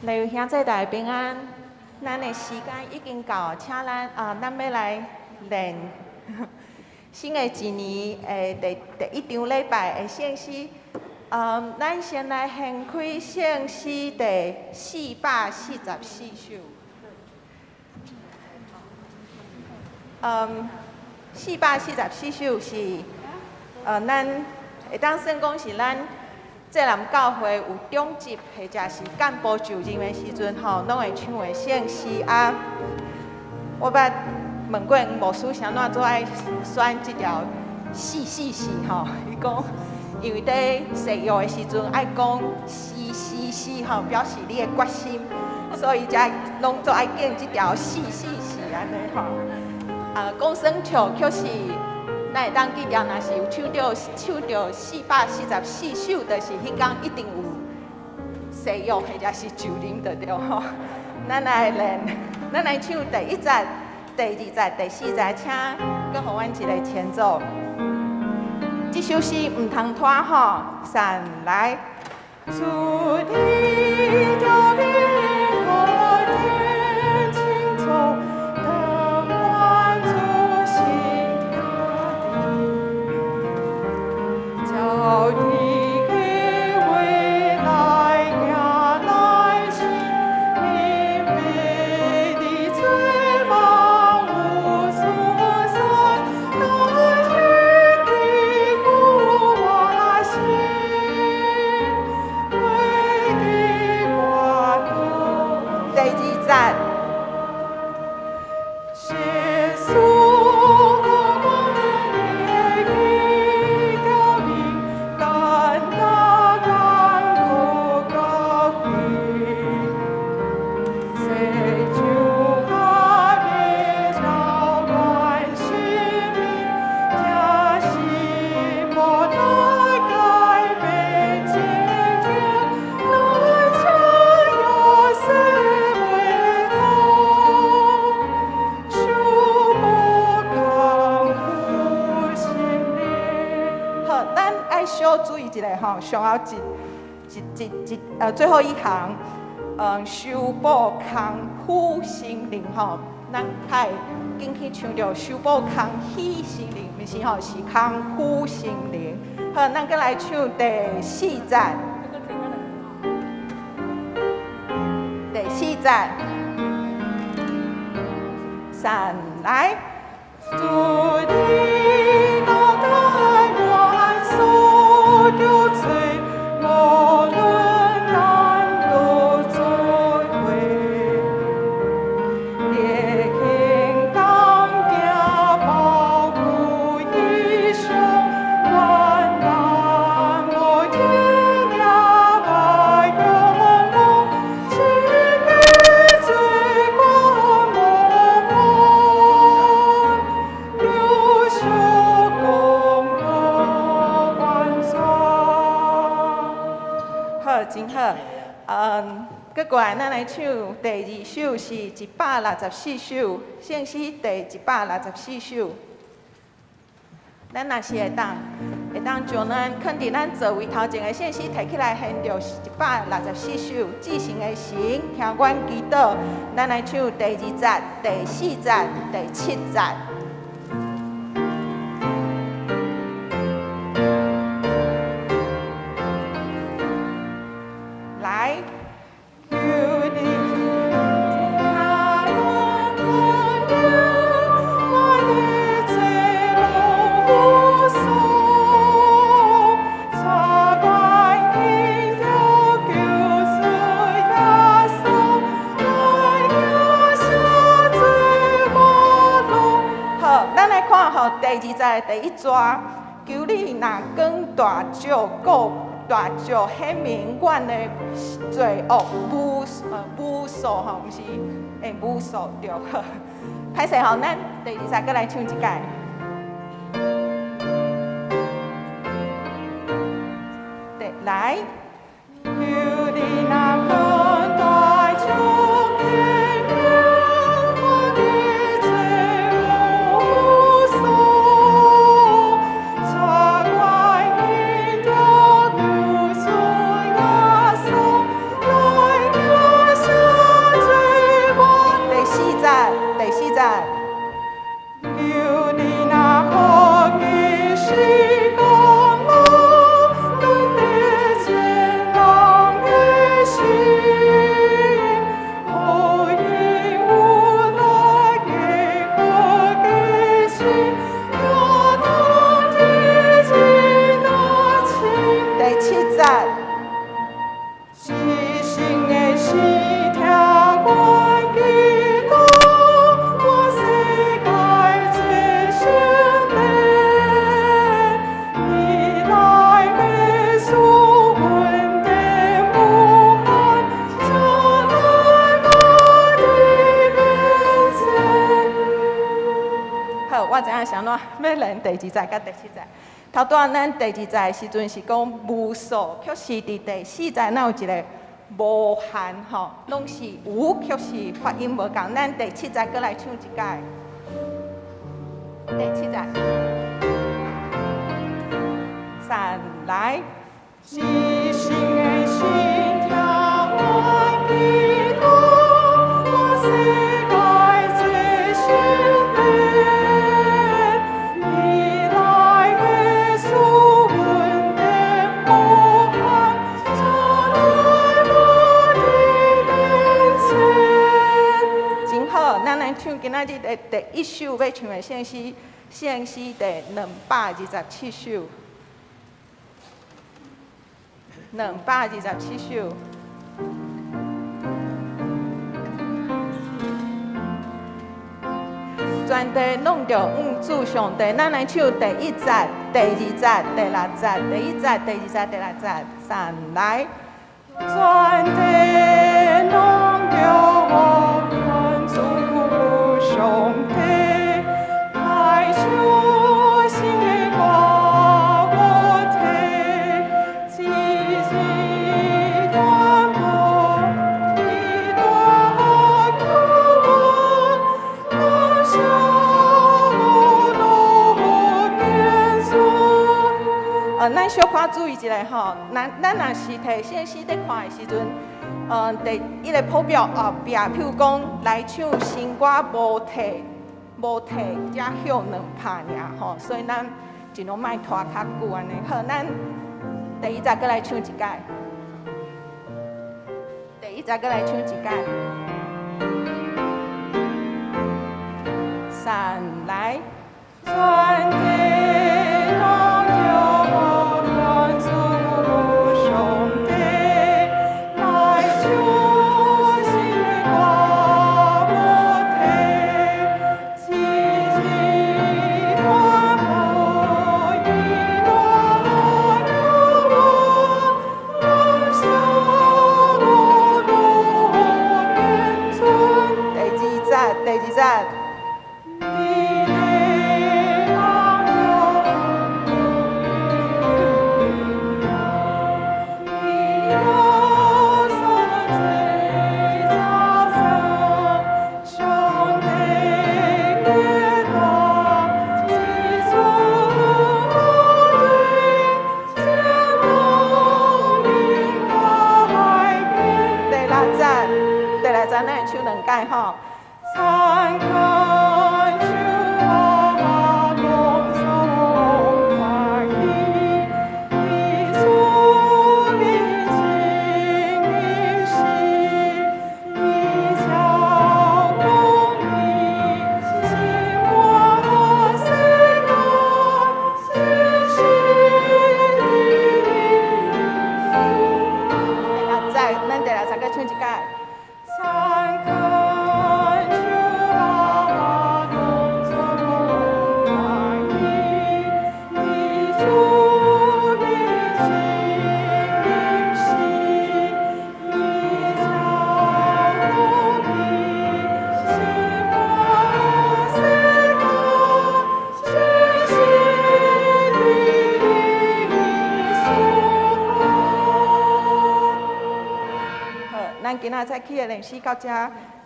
例如兄弟大家平安，咱的时间已经到，请咱咱要来练新的一年第一场礼拜的圣诗。咱先来献开圣诗第444首。444首是咱会当算讲是咱浙南教会有中级或者是干部就任的时阵吼，拢会唱的圣诗啊。我捌问过牧师，啥怎做爱选这条444吼？伊讲，因为在誓约的时阵爱讲444吼，表示你的决心，所以才拢做爱拣这条444安尼吼。讲算笑确实。咱会当记牢，若是有唱到444首，就是迄天一定有誓约或者是就任就对吼。咱来练，咱来唱第1节、第2节、第4节，请搁互阮一个前奏。这首诗唔通拖吼，上来。主你叫你我天清楚。叫你给未来呀来信，明媚的追梦无所算，来去的古瓦心，为的挂钩。第2节。注意一下吼，上后最后一行，修补康复心灵吼，咱太紧去唱着修补康复心灵，毋是吼，是康复心灵。好，咱再来唱第4节。第4节，上来。就醉，无论难度作为，烈兴当家保护一生，万难我天涯白永梦，只给最光目光，优秀功德。好，真好。搁过来，咱来唱第2首是164首，圣诗第164首。咱若是会当将咱肯定咱座位头前的圣诗摕起来，献着164首，至圣的神，听阮祈祷。咱来唱第2节、第4节、第7节。第2节第1节，求你若讲大石大石显明阮的罪恶无数吼，毋是无数对。歹势吼，咱第2节再来唱一届。来，求你若讲大石。分第2节甲第7节。头段咱第2节的时阵是讲无数，却是伫第4节咱有一个无限吼，拢是有，却是发音无共。咱第7节搁来唱一解。第7节，3来。即兴的心跳万里路，我世界最兴奋。你来的所闻的无限，将来我的眼前。真好，咱来唱今仔日的第1首要唱的圣诗，圣诗第227首。227首，全地拢着主上帝。咱来唱第1节、第2节、第6节、第1节、第2节、第6节，3来。全地拢着主上帝，来唱新的歌。咱小可注意一下吼，咱若是摕圣诗在看的时阵，第一个谱表后壁，譬如讲来唱新歌无摕只响2拍尔吼，所以咱尽量莫拖较久安尼。好，咱第1节搁来唱一解，第1节搁来唱一解，3来，全地拢咱来唱2解吼。参看主啊，共颂欢喜，你主你情你喜，你教公义，心我世界是你。咱第6节个唱一解。参看主啊，共颂欢喜，你主你情你喜，你教公义，心我世界是你好，咱今仔早起的练习到这，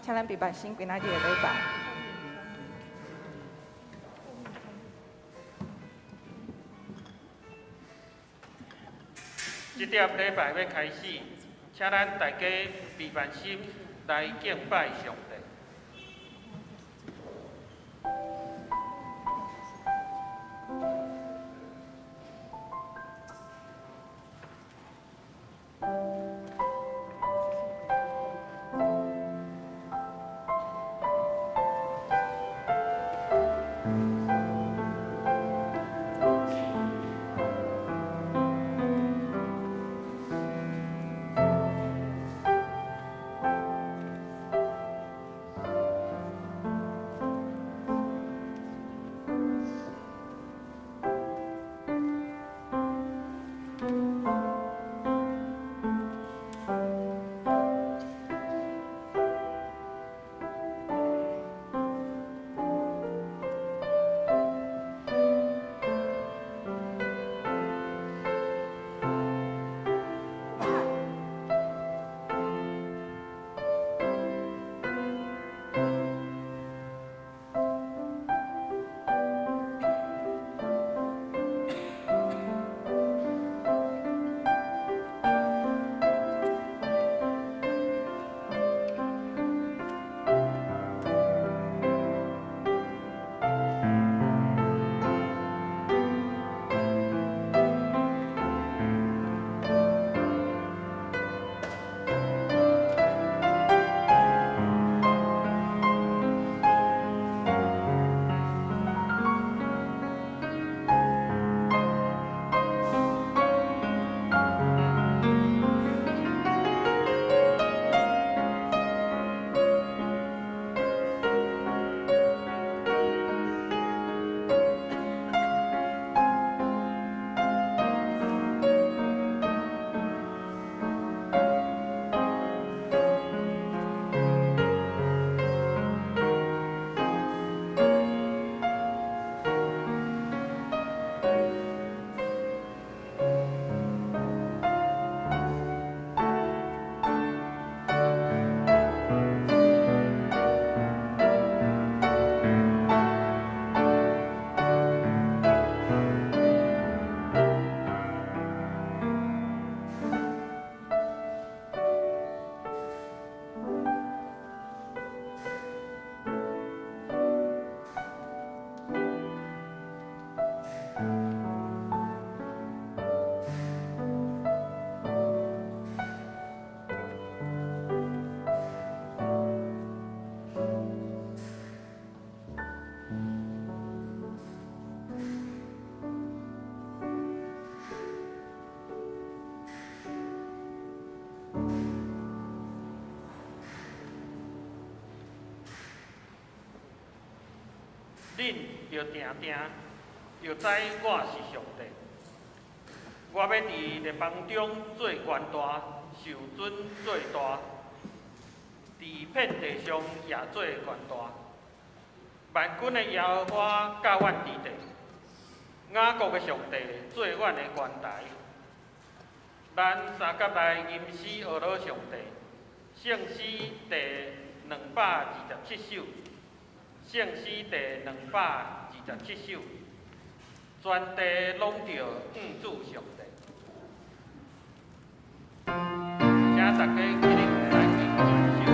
请咱备办先今仔日的礼拜。这碟礼拜要开始，请咱大家备办心来敬拜上帝。恁要定定要知我是上帝。我要伫列邦中做权大，受尊做大，伫遍地上也做权大。万军的耶和华教阮伫地，雅各的上帝做阮的元台。咱三甲内吟诗学老上帝，圣诗第227首，圣诗第227首，全地拢着奉主上帝。请大家起立来敬全首。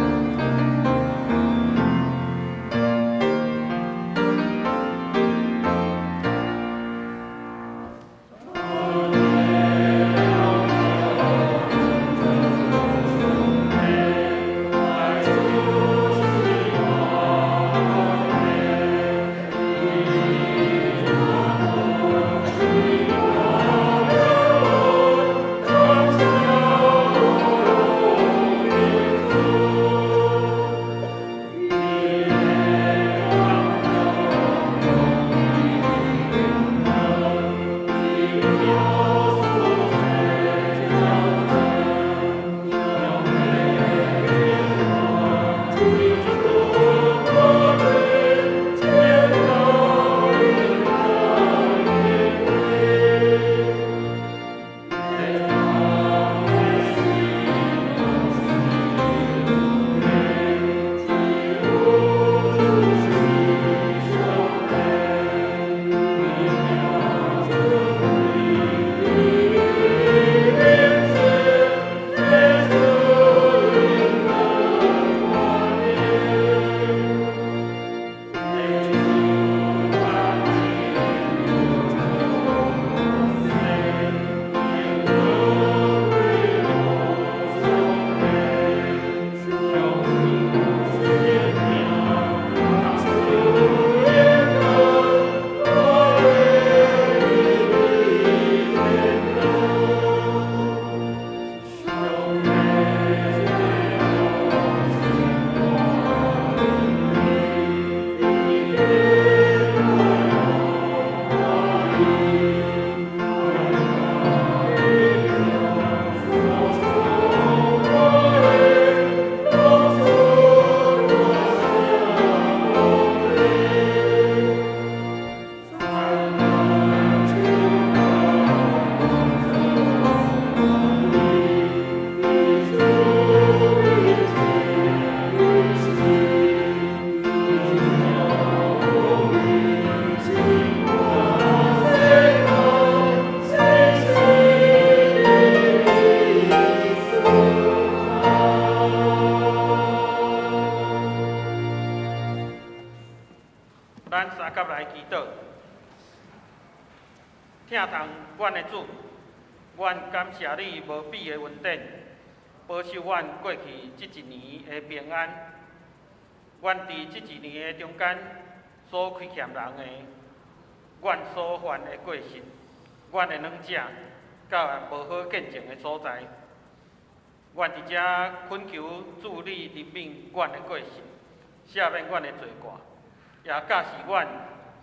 咱三甲来祈祷，听从阮的主，阮感谢你无比的恩典，保守阮过去这一年的平安。阮伫这一年的中间所亏欠人的，阮所犯的过失，阮的软者，甲无好见证的所在，阮伫遮恳求主你怜悯阮的过失，赦免阮的罪过。也教示阮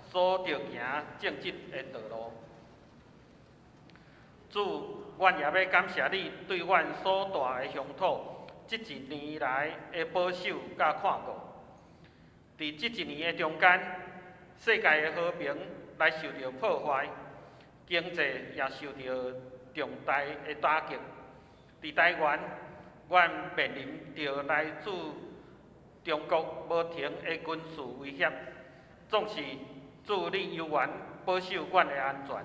所着行正直的道路。主，阮也要感谢你对阮所大的乡土，这一年来的保守甲看顾。伫这一年的中间，世界的和平来受到破坏，经济也受到重大的打击。伫台湾，阮面临着来自中国无停的军事威胁。总是主你有缘保守阮的安全，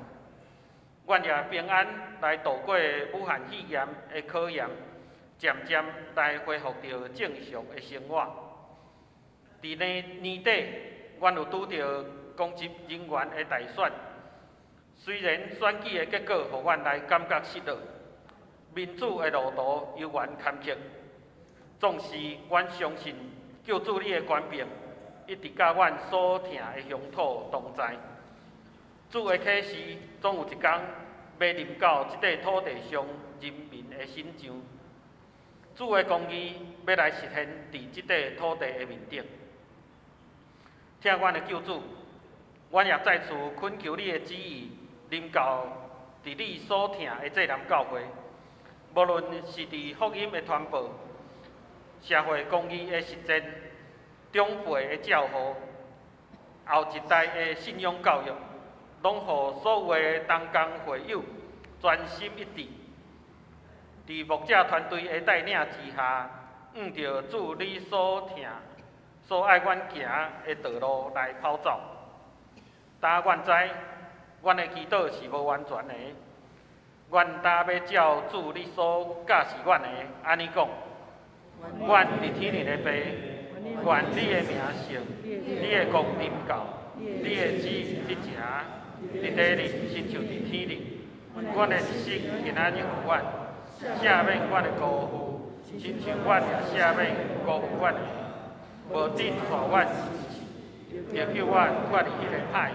阮也平安来度过武汉肺炎的考验，渐渐来恢复到正常的生活。伫年底，阮有拄到公职人员的大选，虽然选举的结果互阮来感觉失落，民主的路途犹原坎坷，总是阮相信救主你的权柄。一直甲阮所疼的乡土同在，主的启示总有一天要临到这块土地上人民的身上。主的公义要来实现伫这块土地的面顶。听阮的救主，阮也再次恳求你的旨意临到伫你所听的这南教会，无论是伫福音的传播、社会公义的实践、长辈的教导、后一代的信仰教育，拢互所有的同工会友专心一致，伫牧者团队的带领之下，按照主你所听、所爱阮行的道路来跑走。但阮知，阮的祈祷是无完全的，阮但要照主你所教示阮的，安尼讲，阮伫天里的爸，愿你的名圣，你的国临到，你的旨你行，伫地里亲像伫天里。阮的一生平安予阮，赦免阮的辜负，亲像阮也赦免辜负阮的，无顶带阮就叫阮脱离迄个歹。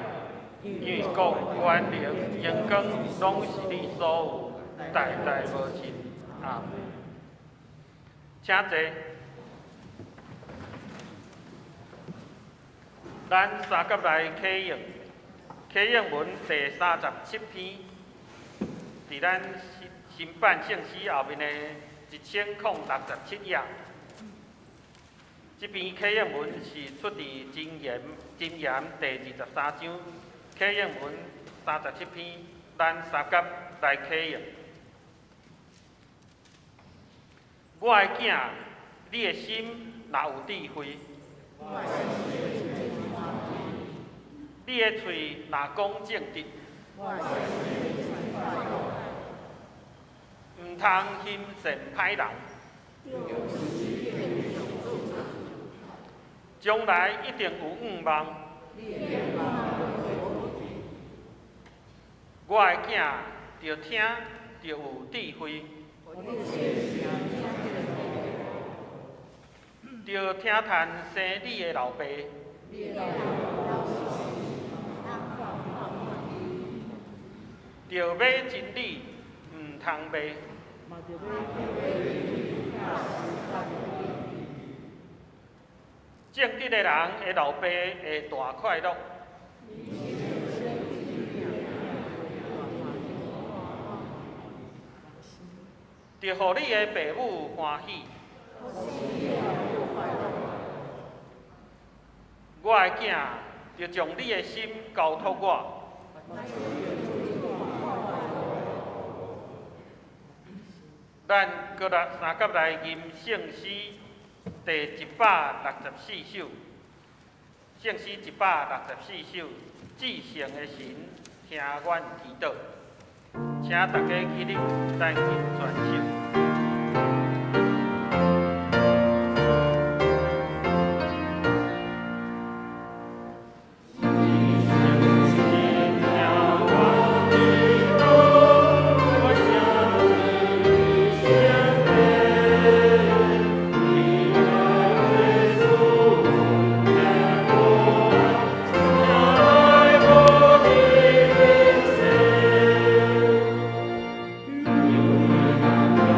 因为国、权力、荣光，拢是你所有，代代无尽。阿门。请坐。咱三甲来启应，启应文第37篇，伫咱新版圣诗后面的1067页。这篇启应文是出自箴言第23章。启应文37篇，咱三甲来启应。我的囝，你的心若有智慧，你的喙若讲正直，毋通心善歹人，将来一定有愿望。我的囝，着听，着有智慧，着听叹生你的老爸，着买真理，毋通卖。正直的人的老爸会大快乐。着互你的父母欢喜。我的囝，着将你的心交托我。咱搁来三甲来吟圣诗第164首，圣诗164首，至圣的神，听阮祈祷。请大家起立，咱吟全首。Amen.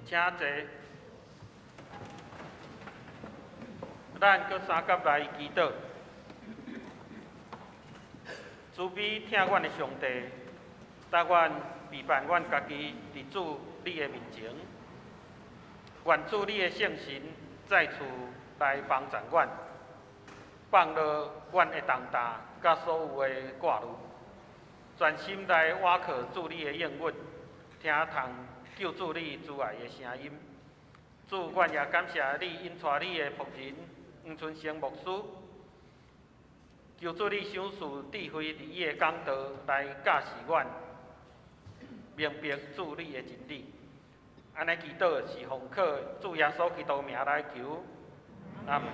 请坐。咱搁三甲来祈祷。慈悲听阮的上帝，答阮备办阮家己伫主你的面前，愿主你的圣神再次来帮助阮，放落阮的重担甲所有的挂虑，全心来倚靠主你的应允，听从救主你慈爱的声音。主，阮也感谢你引带你的仆人黄春生牧师，求主你赏赐智慧伫伊的讲道来教示阮，明白主你的真理。安尼祈祷是奉靠主耶稣基督名来求，阿门。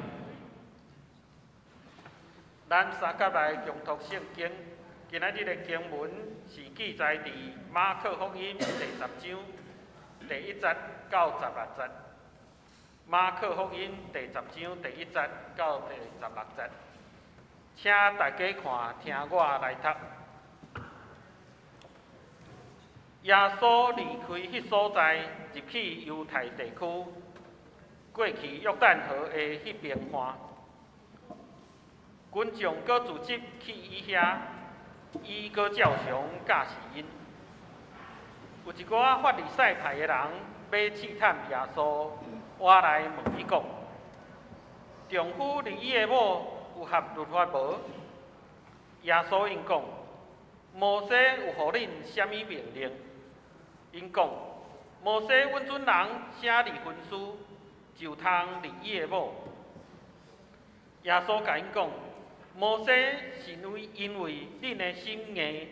咱三甲来共读圣经，今仔日的经文是记载伫马可福音第10章第1节到16节。马可福音第10章第1节到第16节，请大家看，听我来读。耶稣离开迄所在，入去犹太地区，过去约旦河的迄边岸。群众搁聚集去伊遐，伊搁照常教示因。有一寡法利赛派的人要试探耶稣，我来问伊讲：丈夫离伊的某有合律法无？耶稣因讲：摩西有互恁什么命令？因讲：摩西允准人写离婚书，就通离伊的某。耶稣甲因讲：摩西是因为恁的心硬，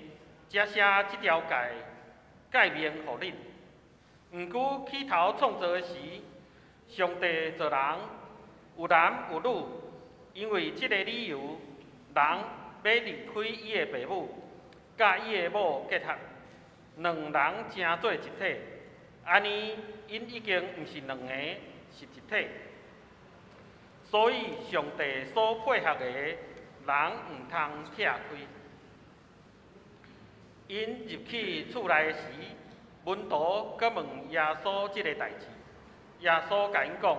才写即条诫命互恁。毋过起头创造时，上帝造人有男有女，因为即个理由，人要离开伊的父母，甲伊的某结合，两人成做一体。安尼，因已经毋是两个，是一体。所以，上帝所配合的，人毋通拆开。因入去厝内时，门徒搁问耶稣即个代志。耶稣甲因讲：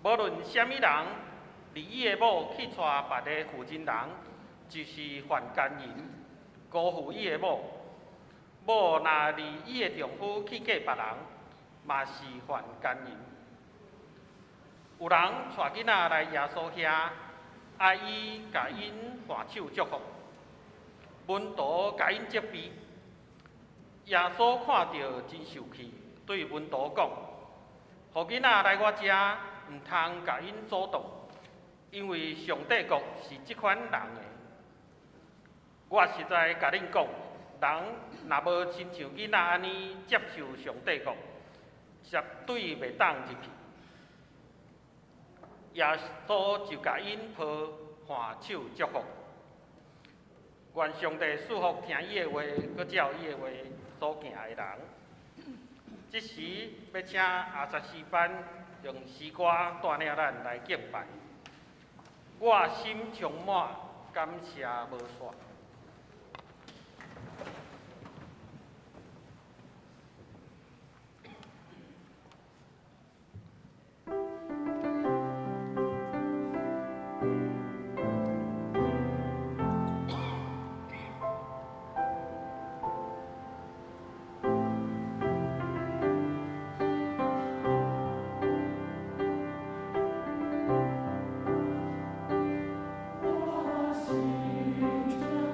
无论什么人离伊的某去娶别个妇人人，就是犯奸淫，辜负伊的某。某若离伊的丈夫去嫁别人，嘛是犯奸淫。有人带囡仔来耶稣遐，爱伊甲因换手祝福。门徒甲因责备。耶稣看到真受气，对门徒讲：互囡仔来我遮，毋通甲因阻挡，因为上帝国是即款人的。我实在甲恁讲，人若无亲像囡仔安尼接受上帝国，绝对袂当入去。耶稣就甲因抱换手祝福。愿上帝赐福听伊的话，搁照伊的话所行的人。即时要请阿扎诗班用诗歌带领咱来敬拜。我心充满感谢无煞。我心中。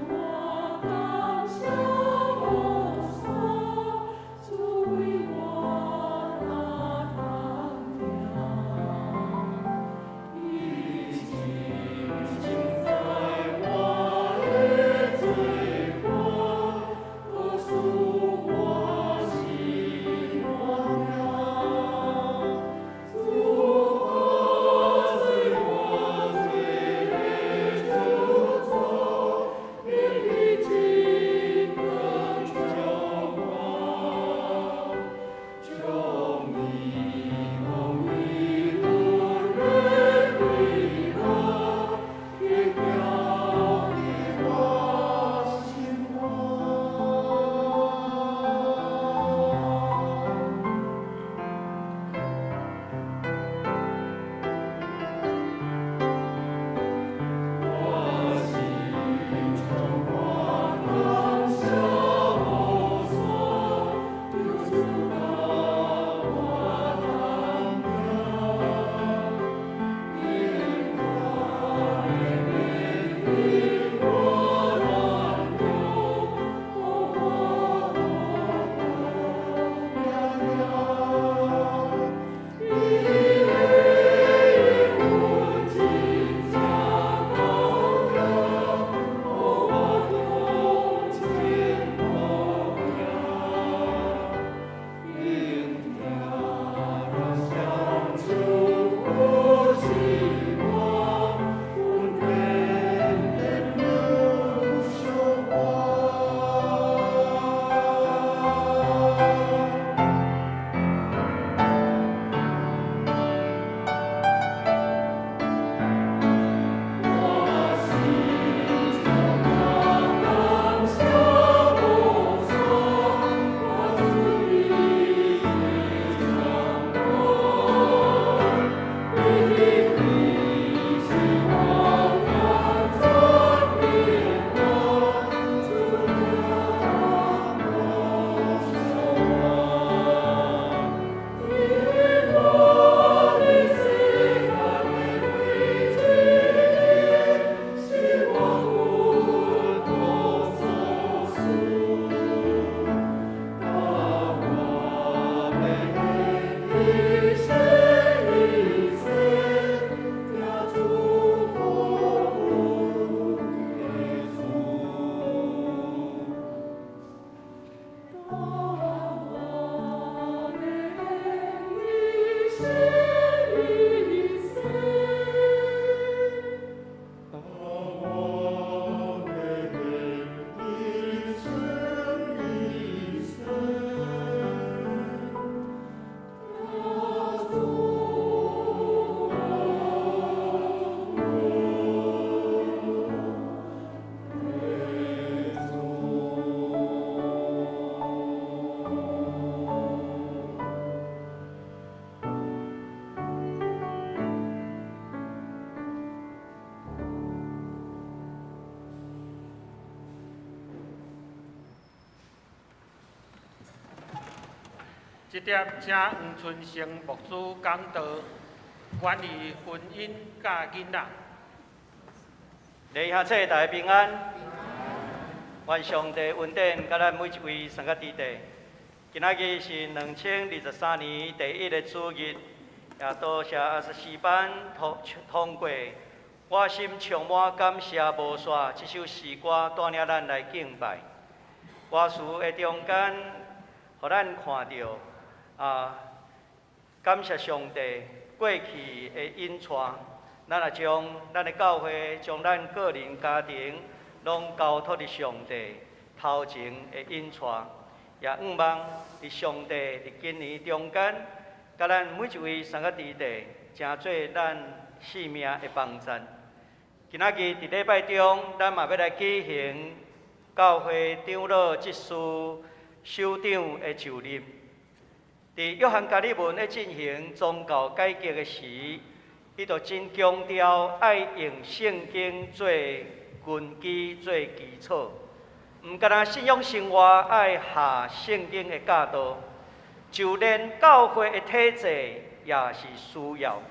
这点请黄春生牧师讲道，关于婚姻甲囡仔。弟兄姊妹大家平安，愿上帝恩典甲咱每一位参加弟弟。今仔日是2023年第1个主日，也多谢24班通过。我心充满感谢无煞，这首诗歌带领咱来敬拜。歌词的中间，互咱看到感谢上帝过去的引带，咱也将咱的教会、将咱个人家庭，拢交托伫上帝头前的引带，也盼望伫上帝伫今年中间，甲咱每一位三个弟弟，成做咱生命的帮助。今仔日伫礼拜中，咱嘛要来举行教会长老执事首长的就任。伫约翰加利文咧进行宗教改革的时，伊就真强调爱用圣经做根基、做基础，毋干那信仰生活爱下圣经的教导，就连教会的体制也是需要。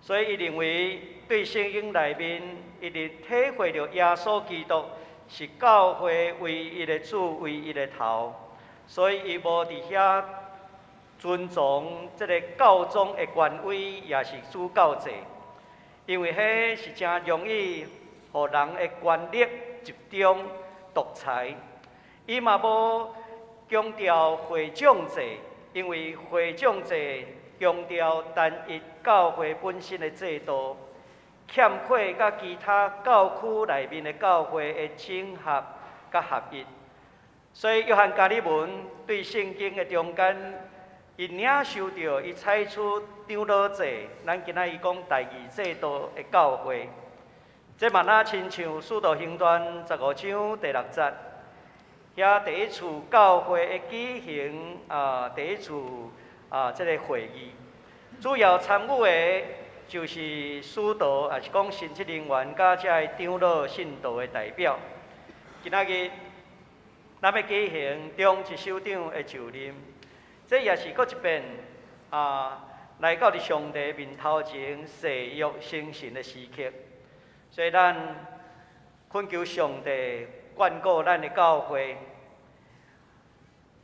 所以，伊认为对圣经内面，一直体会到耶稣基督是教会唯一的主、唯一的头，所以伊无伫遐尊重这个教宗的权威，也是主教制，因为迄是真容易互人的权力集中独裁。伊嘛无强调会长制，因为会长制强调单一教会本身的制度，欠缺甲其他教区内面的教会的整合甲合一。所以约翰加利文对圣经的中间，伊领受到伊采取长老制，咱今仔伊讲第二制度的教会。这嘛那亲像《使徒行传》15章第6节，遐第一次教会的举行第一次这个会议，主要参与的就是使徒，也是讲神职人员甲这个长老信徒的代表。今仔日咱要举行中一首长的就任。这也是搁一遍来到伫上帝面头前誓约成神的时刻，所以咱恳求上帝眷顾咱的教会，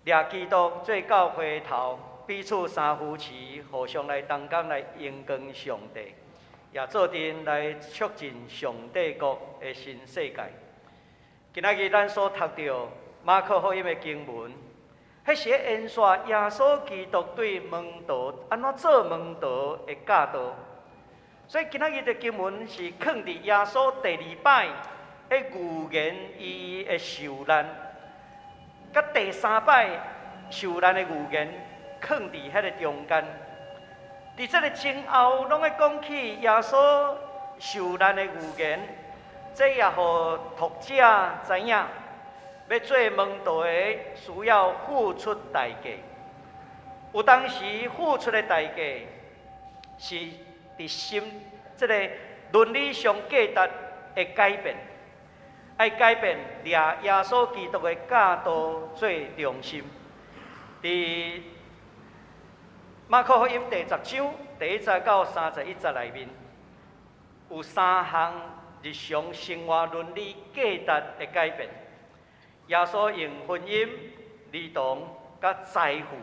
掠基督做教会头，彼此三夫妻互相来同工来荣光上帝，也做阵来促进上帝国的新世界。今仔日咱所读到马可福音的经文。迄是演说耶稣基督对门徒安怎做门徒的教导，所以今仔日的经文是放伫耶稣第2摆的预言伊的受难，甲第3摆受难的预言放伫迄个中间。伫这个前后，拢会讲起耶稣受难的预言，这也互读者知影。要做门徒的，需要付出代价。有当时付出的代价是伫心这个伦理上价值的改变，爱改变掠耶稣基督的教导做中心。伫马可福音第10章第1节到31节内面，有3项日常生活伦理价值的改变。耶稣用婚姻、儿童、甲财富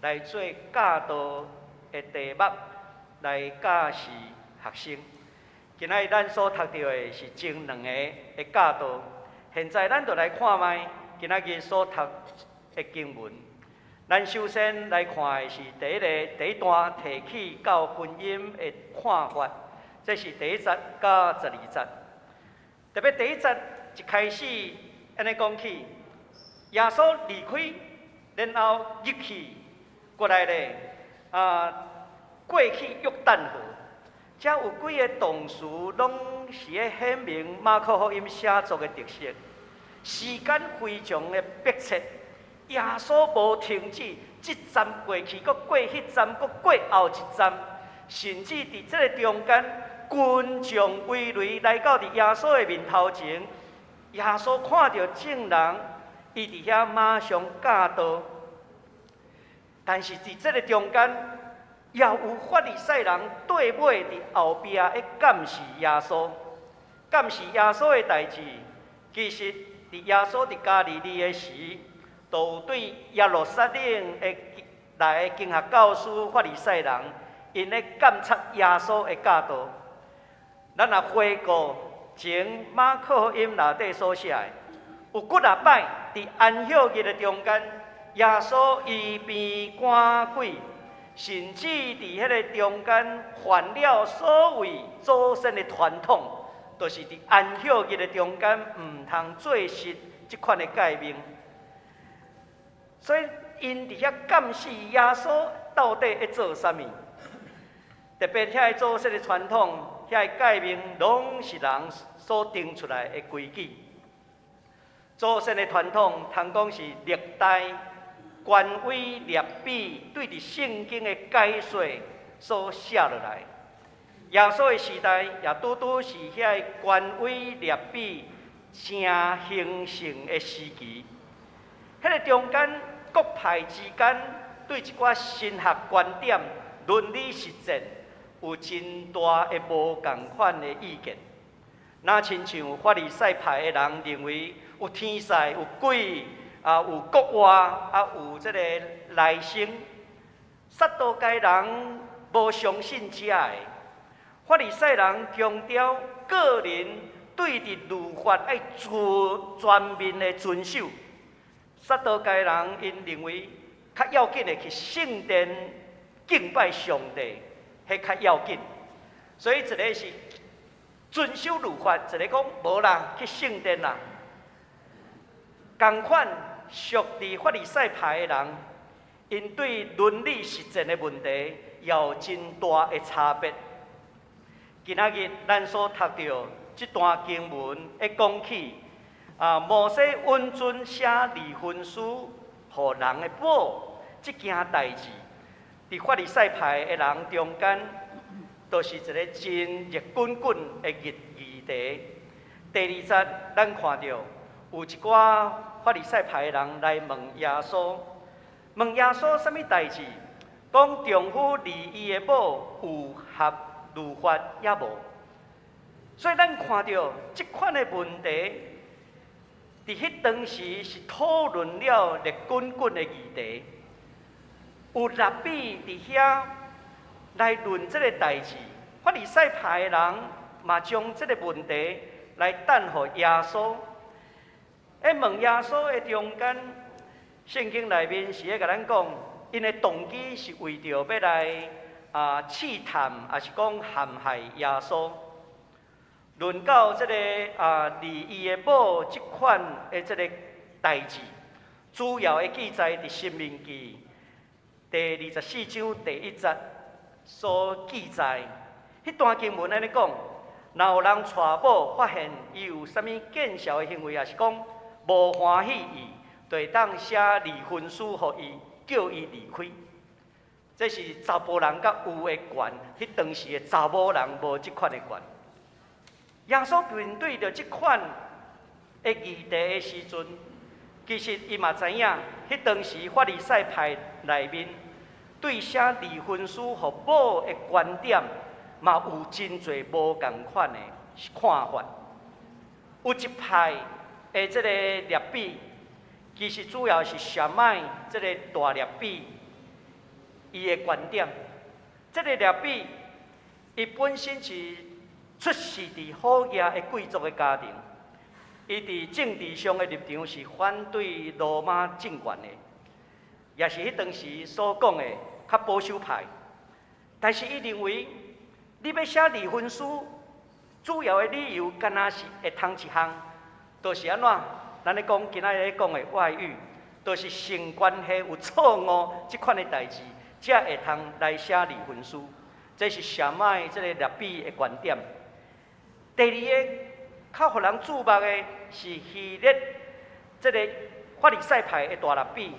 来做教导的题目，来教示学生。今仔日咱所读到的是前2个的教导，现在咱就来看卖今仔日所读的经文。咱首先来看的是第一段提起到婚姻的看法，这是第1节到12节。特别第1节一开始。安尼讲起，耶稣离开，然后入去过来咧，过去约旦河，遮有几个动词拢是咧显明马可福音写作的特色。时间非常的迫切，耶稣无停止，这站过去，搁过迄站，搁过后一站，甚至伫这个中间，群众围雷来到伫耶稣的面头前。耶稣看到众人，伊伫遐马上教导，但是伫这个中间，也有法利赛人对尾伫后壁咧监视耶稣。监视耶稣的代志，其实伫耶稣伫加利利的时，就有对耶路撒冷的来经学教师法利赛人，因咧监察耶稣的教导。咱若回顾前马可音内底所写的，有几啊摆伫安息日的中间，耶稣医病赶鬼，甚至伫迄个中间犯了所谓祖先的传统，就是伫安息日的中间唔通做实即款的诫命。所以因伫遐监视耶稣到底在做啥物？特别遐个祖先的传统。遐个诫命拢是人所定出来的规矩，祖先的传统，通讲是历代权威列比对伫圣经的解说所写落来。耶稣的时代也拄拄是遐个权威列比正兴盛的时期。迄个中间各派之间对一寡神学观点、伦理实践。有真大的无共款的意见，那亲像法利赛派的人认为有天使、有鬼有国外有这个来生，撒都该人无相信这个。法利赛人强调个人对伫律法爱全面的遵守，撒都该人因认为较要紧的去圣殿敬拜上帝。迄较要紧，所以一个是遵守律法，一个讲无啦，去圣殿啦。同款属伫法利赛派的人，因对伦理实践的问题也有真大的差别。今仔日咱所读到这段经文，会讲起摩西允准写离婚书，互人的保这件代志。伫法利赛派的人中间，都是一个真热滚滚的议题。第二节，咱看到有一寡法利赛派的人来问耶稣，问耶稣什么代志？讲丈夫离伊的某有合律法也无。所以咱看到这款的问题，伫迄当时是讨论了热滚滚的议题。有拉比伫遐来论这个代志，法利赛派的人嘛将这个问题来等候耶稣。问耶稣的中间，圣经内面是咧甲咱讲，因的动机是为着要来试探，还是讲陷害耶稣。论到这个离异的某这款的这个代志，主要的记载伫《申命记》第24章第1节所记载。迄段经文安尼讲，若有人娶某发现伊有啥物见效的行为，也是讲无欢喜伊，就会当写离婚书互伊，叫伊离开。这是查甫人甲有的权，迄当时的查某人无即款的权。耶稣面对着即款的议题的时阵，其实伊嘛知影，迄当时法利赛派内面对写离婚书互某的观点，嘛有真侪无共款的看法。有一派的这个列比，其实主要是shammai麦这个大列比伊的观点。这个列比，伊本身是出世伫好亚的贵族的家庭，伊伫政治上的立场是反对罗马政权的，也是迄当时所讲的较保守派。但是伊认为，你要写离婚书，主要的理由敢若是会通一项，就是安怎？咱咧讲今仔日咧讲的外遇，就是性关系有错误即款的代志，才会通来写离婚书。这是shammai麦这个列比的观点。第二个较互人注目的是希律这个法利赛派的大列比，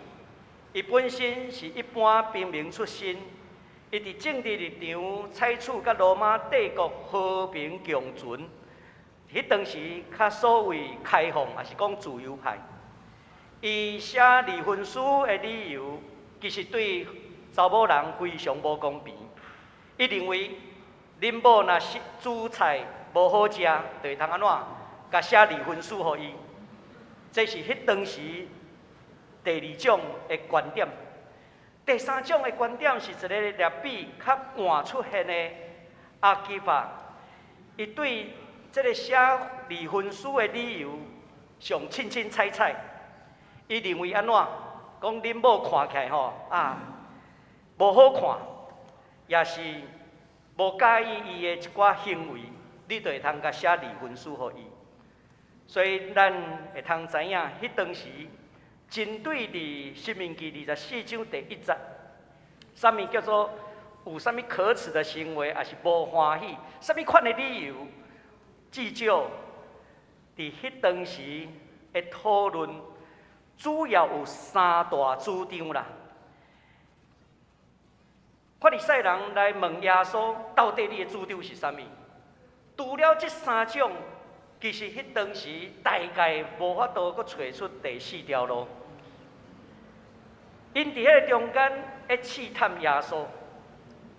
伊本身是一般平民出身，伊伫政治立场采取甲罗马帝国和平共存。迄当时较所谓开放，也是讲自由派。伊写离婚书的理由，其实对查某人非常无公平。伊认为恁某若是煮菜无好食，就会通安怎，甲写离婚书互伊。这是迄当时第二种的观点。第三种的观点是一个略比较晚出现的阿基法，伊对这个写离婚书的理由上清清彩彩。伊认为安怎？讲恁某看起来吼无好看，也是无介意伊的一寡行为，你就会通甲写离婚书互伊。所以咱会通知影，迄当时针对伫《申命记》24章第1节，啥物叫做有啥物可耻的行为，还是无欢喜，啥物款的理由，至少伫迄当时的讨论，主要有三大主张啦。法利赛人来问耶稣，到底你的主张是啥物？除了这三种，其实迄当时大概无法度阁找出第四条路。因伫迄个中间咧试探耶稣，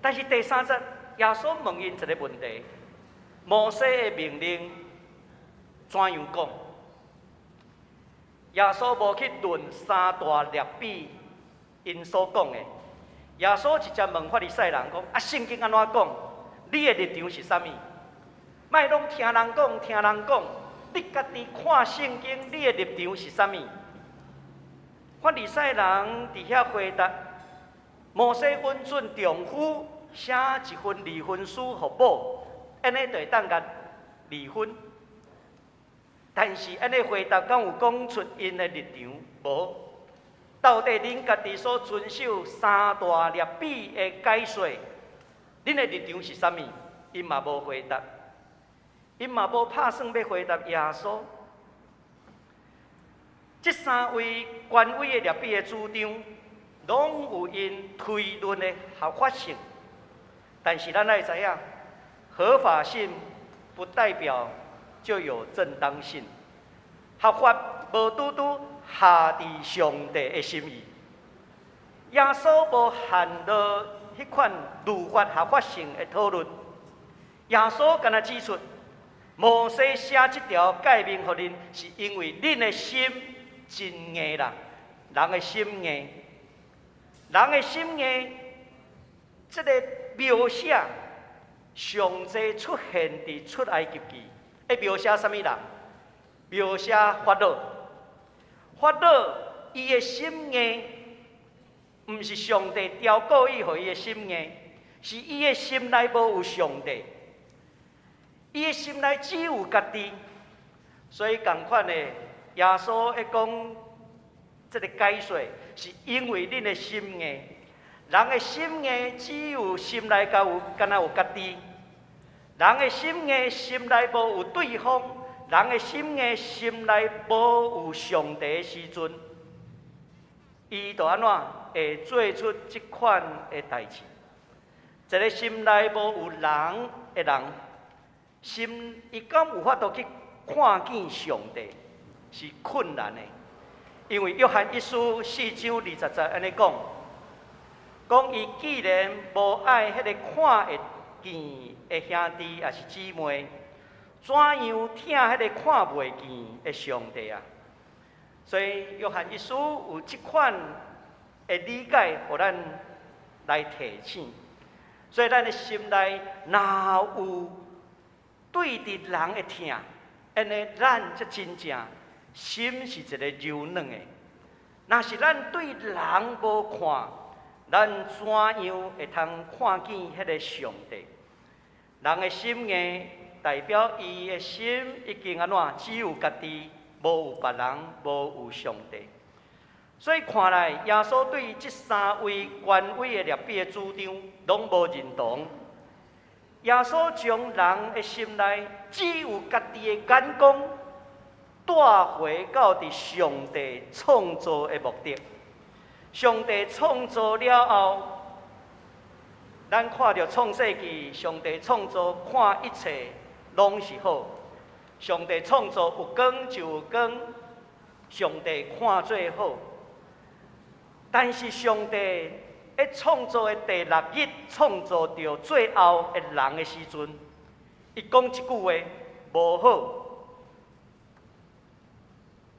但是第3节耶稣问因一个问题：摩西的命令怎样讲？耶稣无去论三大列比因所讲的。耶稣直接问法利赛人讲：圣经安怎讲？你的立场是啥物？莫拢听人讲，听人讲，你家己看圣经，你的立场是啥物？法利赛人伫遐回答：摩西允准丈夫写一份离婚书互某，安尼就会当甲离婚。但是安尼回答敢有讲出因的立场无？到底恁家己所遵守三大列比的解说，恁的立场是啥物？因嘛无回答，因嘛无打算要回答耶稣。这三位权威的列比的主张，拢有因推论的合法性。但是咱爱知影，合法性不代表就有正当性。合法无拄拄下伫上帝的心意。耶稣无限到迄款律法合法性的讨论。耶稣敢若指出，摩西写这条诫命互恁，是因为恁的心真硬啦。人的心硬，人的心硬，这个描写上济出现伫出埃及记，会描写啥物人？描写法老。法老伊的心硬，毋是上帝调故意互伊的心硬，是伊的心内无有上帝，伊的心内只有家己。所以同款的，耶稣会讲这个解说，是因为恁的心硬。人的心硬只有心内敢若有家己，人的心硬心内无有对方。人的心硬，心内无有上帝的时阵，伊就安怎会做出这款的代志？一个心内无有人的人，心伊敢有法度去看见上帝，是困难的。因为约翰一书4章20节安尼讲，讲伊既然无爱迄个看会见的兄弟也是姊妹。怎样听迄个看袂见的上帝啊？所以约翰一书有这款的理解，互咱来提醒。所以咱的心内哪有对敌人的疼，安尼咱才真正心是一个柔软的。若是咱对人无看，咱怎样会通看见迄个上帝？人的心硬。代表伊的心已经安怎？只有家己，无有别人，无有上帝。所以看来，耶稣对这三位权威的列比的主张，拢无认同。耶稣将人的心内只有家己的眼光，带回到伫上帝创造的目的。上帝创造了后，咱看到创世纪，上帝创造看一切。拢是好，上帝创造有光就有光，上帝看做好。但是上帝在创造的第6日，创造到最后的人的时阵，伊讲一句话：无好。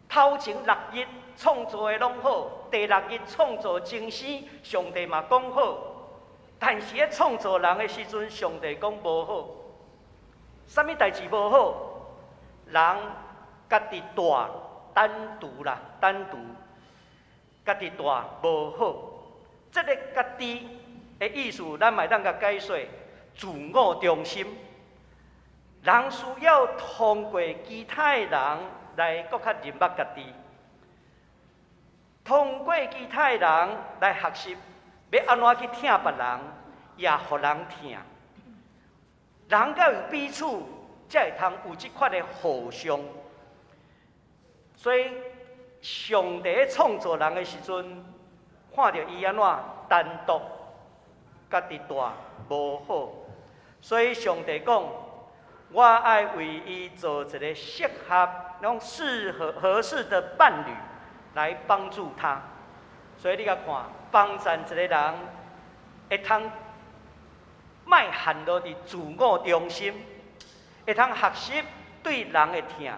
头前6日创造的拢好，第6日创造精星，上帝嘛讲好。但是咧创造人的时阵，上帝讲无好。啥物代志无好？人家己大单独啦，单独家己大无好。这个家己的意思，咱嘛当甲解说自我中心。人需要通过其他人来搁较认捌家己，通过其他人来学习，要安怎去疼别人，也互人疼。人甲有彼此，才会通有即款的互相。所以，上帝创造人的时阵，看到伊安怎单独家己大无好，所以上帝讲。我爱为伊做一个适合、合适的伴侣来帮助他。所以你甲看，帮助一个人，会通卖陷落伫自我中心，会通学习对人的疼，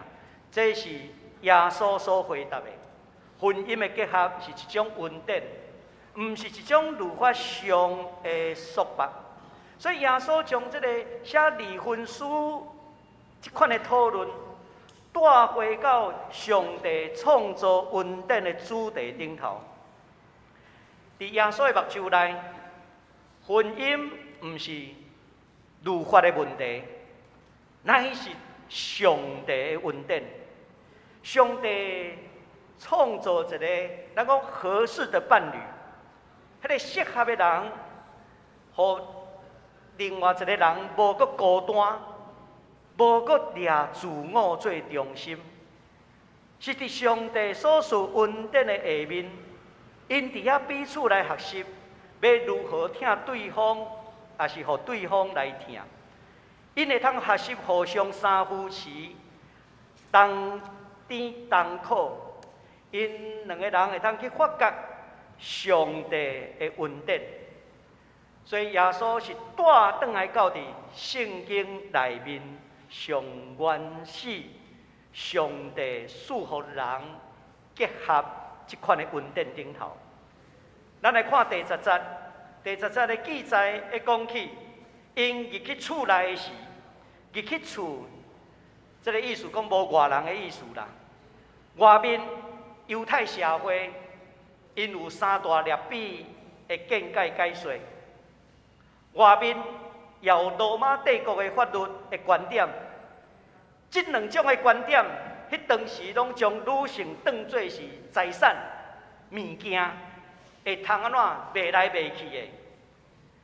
这是耶稣所回答的。婚姻的结合是一种恩典，毋是一种律法上的束缚。所以耶稣将这个写离婚书这款的讨论带回到上帝创造恩典的主题顶头。伫耶稣的目睭内，婚姻毋是律法的问题，乃是上帝的恩典。上帝创造一个咱讲合适的伴侣，迄个适合的人，互另外一个人无阁孤单，无阁掠自我做中心，是伫上帝所赐恩典的下面，因伫遐彼此来学习，要如何疼对方，也是互对方来疼。因会通学习互相三夫妻，同甜同苦，因两个人会通去发觉上帝的恩典。所以耶稣是带转来到伫圣经内面上原始上帝赐予人结合这款的恩典顶头。咱来看第10节，第10节的记载会讲起，因入去厝内的时，入去厝，这个意思讲无外人的意思啦。外面犹太社会，因有三大列比的见解解说。外面也有罗马帝国的法律的观点，这两种的观点，迄当时拢将女性当作是财产、物件，会通安怎卖来卖去的。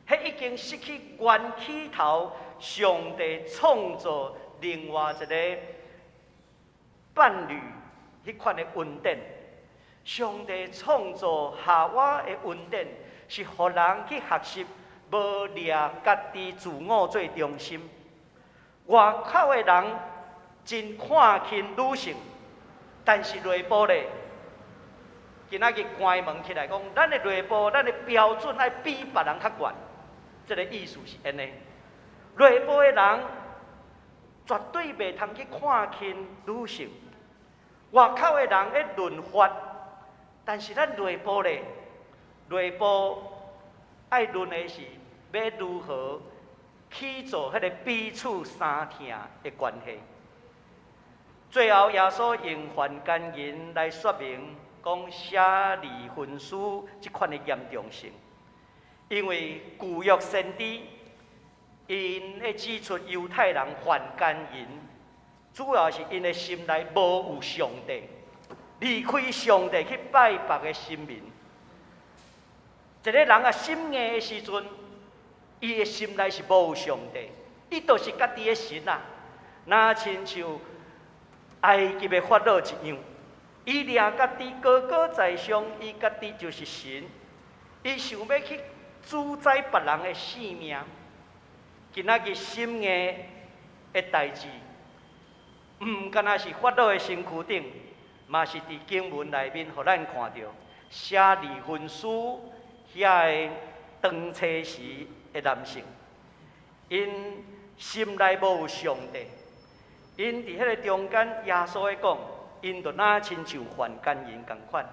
迄已经失去原起头，上帝创造另外一个伴侣迄款的恩典。上帝创造夏娃的恩典，是互人去学习。无掠家己自我做中心，外口的人真看轻女性，但是内部咧，今仔日关门起来讲，咱的内部，咱的标准爱比别人较悬，这个意思是安尼。内部的人绝对袂通去看轻女性，外口的人咧论法，但是咱内部咧，内部爱论的是。要如何去做迄个彼此相疼的关系？最后，耶稣用凡间言来说明讲写离婚书这款的严重性，因为旧约先知因咧指出犹太人凡间言，主要是因的心内无有上帝，离开上帝去拜别的神明。一个人啊，心硬的时阵。伊的心内是无有上帝，伊就是家己的神啊！若亲像埃及的法老一样，伊掠家己高高在上，伊家己就是神，伊想要去主宰别人的性命。今仔日心硬的代志，毋敢若是法老的身躯顶，嘛是伫经文内面，互咱看到，写离婚书遐个当车时的男性，因心内无有上帝，因伫迄个中间，耶稣会讲，因就若亲像犯奸淫共款。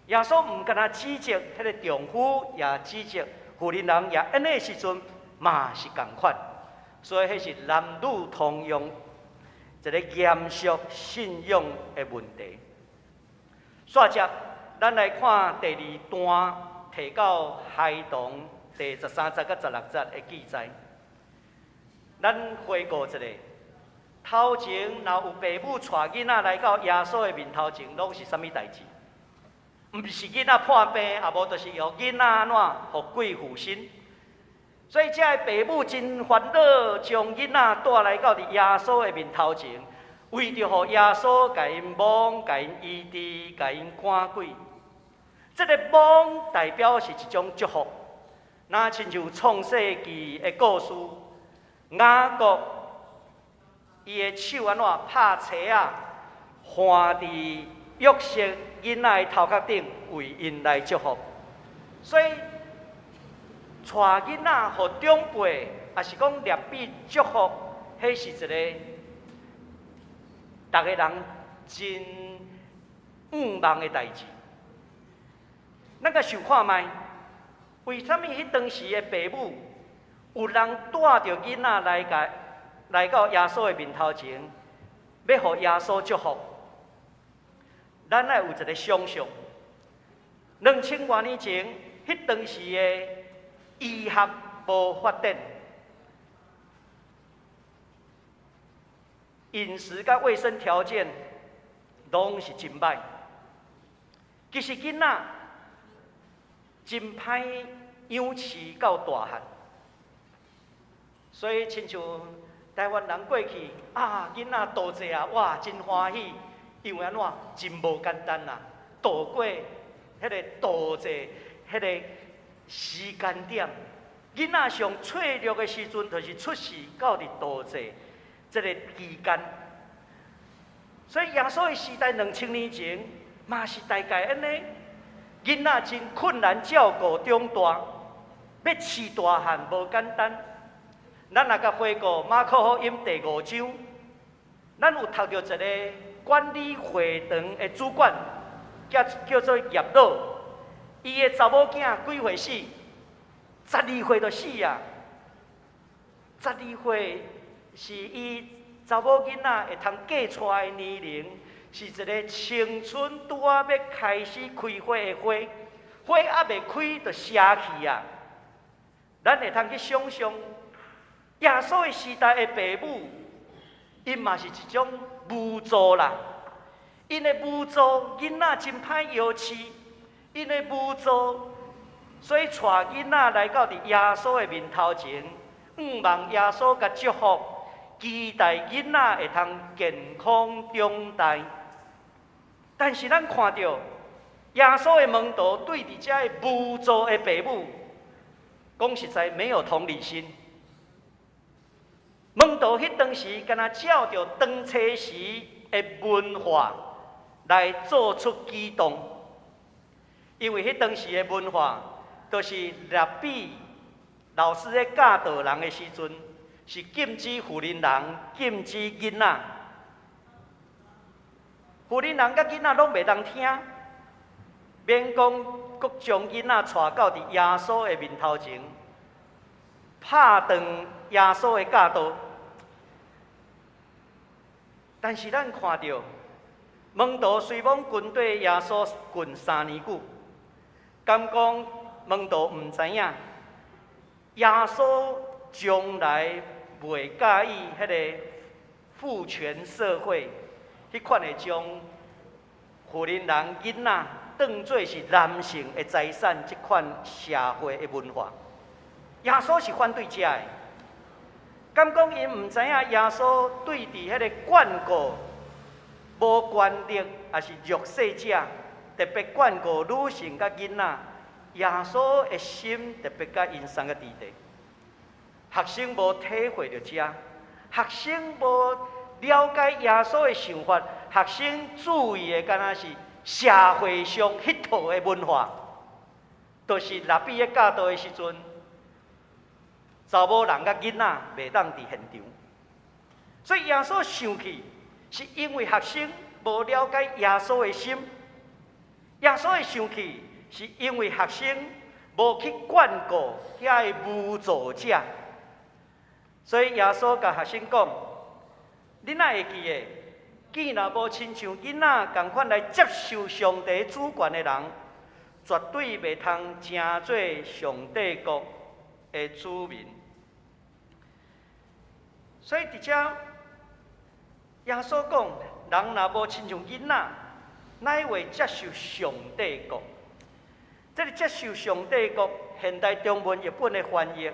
耶稣毋敢若指责迄个丈夫，也指责妇人人，也安尼的时阵嘛是共款。所以迄是男女通用一个严肃信仰的问题。煞接，咱来看第二段提到孩童第13节到16节的记载。咱回顾一下，头前若有父母带囡仔来到耶稣的面头前，拢是啥物代志？毋是囡仔破病，也无就是用囡仔安怎互鬼附身。所以这个父母真烦恼，将囡仔带来到耶稣的面头前，为着互耶稣甲因摸、甲因医治、甲因赶鬼。这个摸代表是一种祝福，那亲像创世纪的故事。雅各伊的手安怎拍车啊，放伫约瑟囡仔的头壳顶，为因来祝福。所以，带囡仔互长辈，也是讲立碑祝福，迄是一个逐个人真毋望的代志。咱甲想看卖，为什么迄当时的父母？有人带着囡仔来到耶稣的面头前，要互耶稣祝福。咱爱有一个想象，2000多年前，迄当时的医学无发展，饮食甲卫生条件拢是真歹。其实囡仔真歹养饲到大汉。所以，亲像台湾人过去啊，囡仔多济啊，哇，真欢喜，因为安怎真无简单啦，度过迄个多济迄个时间点。囡仔上脆弱的时阵，就是出世到伫多济这个期间。所以耶稣的时代2000年前，嘛是大概安尼，囡仔真困难照顾长大，要饲大汉无简单。咱若甲回顾马可福音第5章，咱有读到一个管理会堂的主管，叫做叶老，伊的查某囝几岁死？12岁就死啊！12岁是伊查某囡仔会通嫁出的年龄，是一个青春拄要开始开花的花，花还未开就谢去啊！咱会通去想象。耶稣的时代的父母，因嘛是一种无助啦。因的无助，囡仔真歹摇饲；因的无助，所以带囡仔来到伫耶稣的面头前，望耶稣甲祝福，期待囡仔会通健康长大。但是咱看到耶稣的门徒对伫遮的无助的父母，讲实在没有同理心。门徒迄当时，敢若照着当初时的文化来做出举动，因为迄当时的文化，就是立比老师咧教导人的时阵，是禁止妇人人、禁止囡仔，妇人人甲囡仔拢袂当听，免讲搁将囡仔带到伫耶稣的面头前。拍断耶稣的教导，但是咱看到门徒虽往军队耶稣近3年久，敢讲门徒毋知影耶稣将来袂介意迄个父权社会迄款的将妇人人囡仔当作是男性的财产，即款社会的文化。耶稣是反对这的，敢讲因毋知影耶稣对伫迄个眷顾无权力也是弱势者，特别眷顾女性甲囡仔，耶稣的心特别甲因送个伫地。学生无体会到这，学生无了解耶稣的想法，学生注意的敢若是社会上迄套的文化，就是蜡笔咧教导的时阵，查某人甲囡仔袂当伫现场。所以耶稣生气，是因为学生无了解耶稣的心；耶稣的生气，是因为学生无去眷顾遐个无助者。所以耶稣甲学生讲：，你哪会记的？见若无亲像囡仔共款来接受上帝主权的人，绝对袂通成做上帝国的子民。所以伫遮，耶稣讲：人若无亲像囡仔，哪会接受上帝国？这个接受上帝国，现代中文译本的翻译，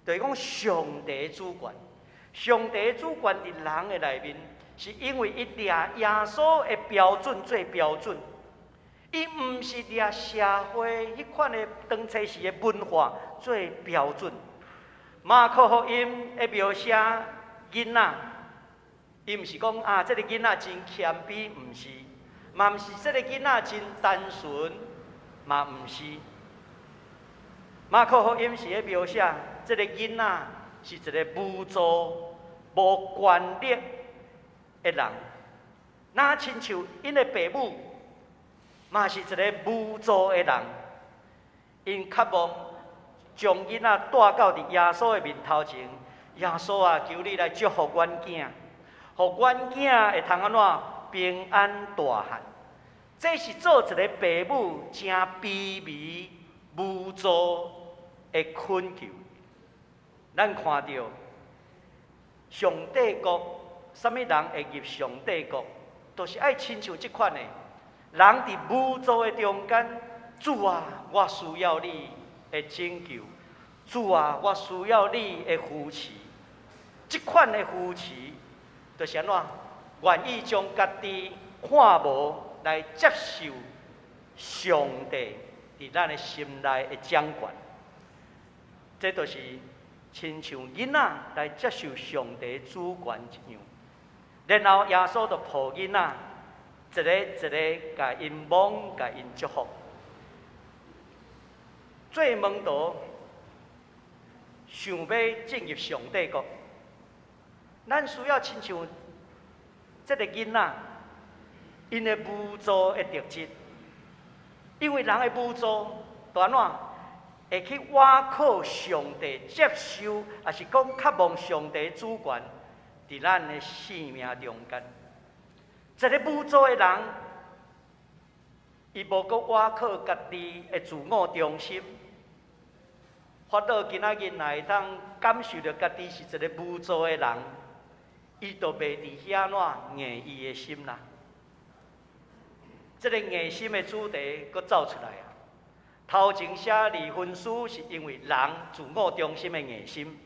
就是讲上帝主权。上帝主权伫人的内面。是因为伊掠耶稣的标准做标准，伊毋是掠社会迄款的当初时的文化做标准。马可福音的描写囡仔，伊毋是讲啊，这个囡仔真谦卑，毋是；嘛毋是这个囡仔真单纯，嘛毋是。马可福音是咧描写这个囡仔是一个无助、无权力的人，那亲像因的父母，嘛是一个无助的人。因渴望将囡仔带到伫耶稣的面头前，耶稣啊，求你来祝福阮囝，互阮囝会通安怎平安大汉。这是做一个父母真卑微、无助的恳求。咱看到上帝国。什么人会入上帝国？都是爱亲像这款的，人伫无助的中间，主啊，我需要你的拯救，主啊，我需要你的扶持。这款的扶持，就是安怎？愿意将家己看无来接受上帝伫咱的心内的掌权。这就是亲像囡仔来接受上帝主权一样。然后耶稣就抱囡仔，一个一个甲因摸，甲因祝福。做门徒，想要进入上帝国，咱需要亲像这个囡仔，因的无助的特质。因为人的无助，就安怎会去倚靠上帝，接受，也是讲渴望上帝主权。伫咱的生命中间，一个无助的人，伊无搁倚靠家己的自我中心，发到今仔日若会当感受到家己是一个无助的人，伊就袂伫遐怎硬伊的心啦。这个硬心的主题搁走出来啊！头前写离婚书，是因为人自我中心的硬心。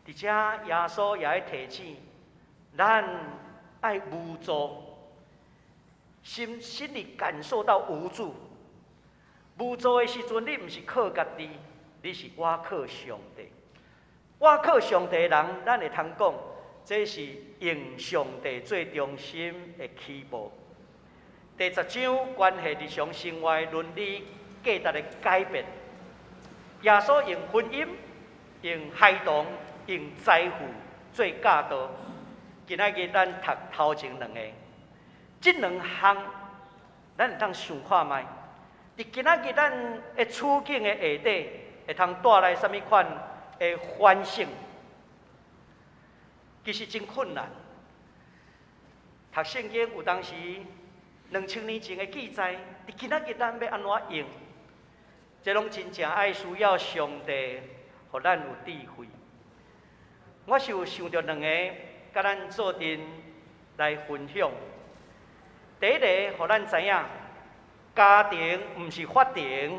而且耶稣也爱提醒，咱爱无助，心里感受到无助。无助的时阵，你毋是靠家己，你是倚靠上帝。倚靠上帝的人，咱会通讲，这是用上帝做中心的起步。第10章关系日常生活伦理价值的改变。耶稣用婚姻，用孩童。用财富做教导，今仔日咱读头前2个，这2项咱会当想看卖。伫今仔日咱的处境的下底，会通带来什么款的反省？其实真困难。读圣经有当时2000年前的记载，伫今仔日咱要安怎用？这拢真正爱需要上帝，互咱有智慧。我是有想到2个，甲咱做阵来分享。第一个，互咱知影，家庭毋是法庭，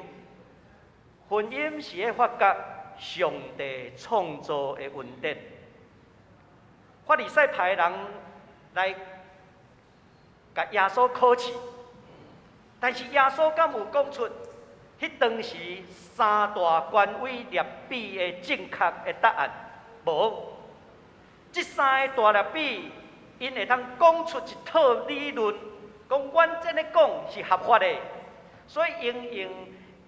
婚姻是咧发觉上帝创造的恩典。法利赛派人来甲耶稣考试，但是耶稣敢有讲出迄当时3大权威律比的正确的答案？无。这3个大律比，因会通讲出一套理论讲阮这个讲是合法的，所以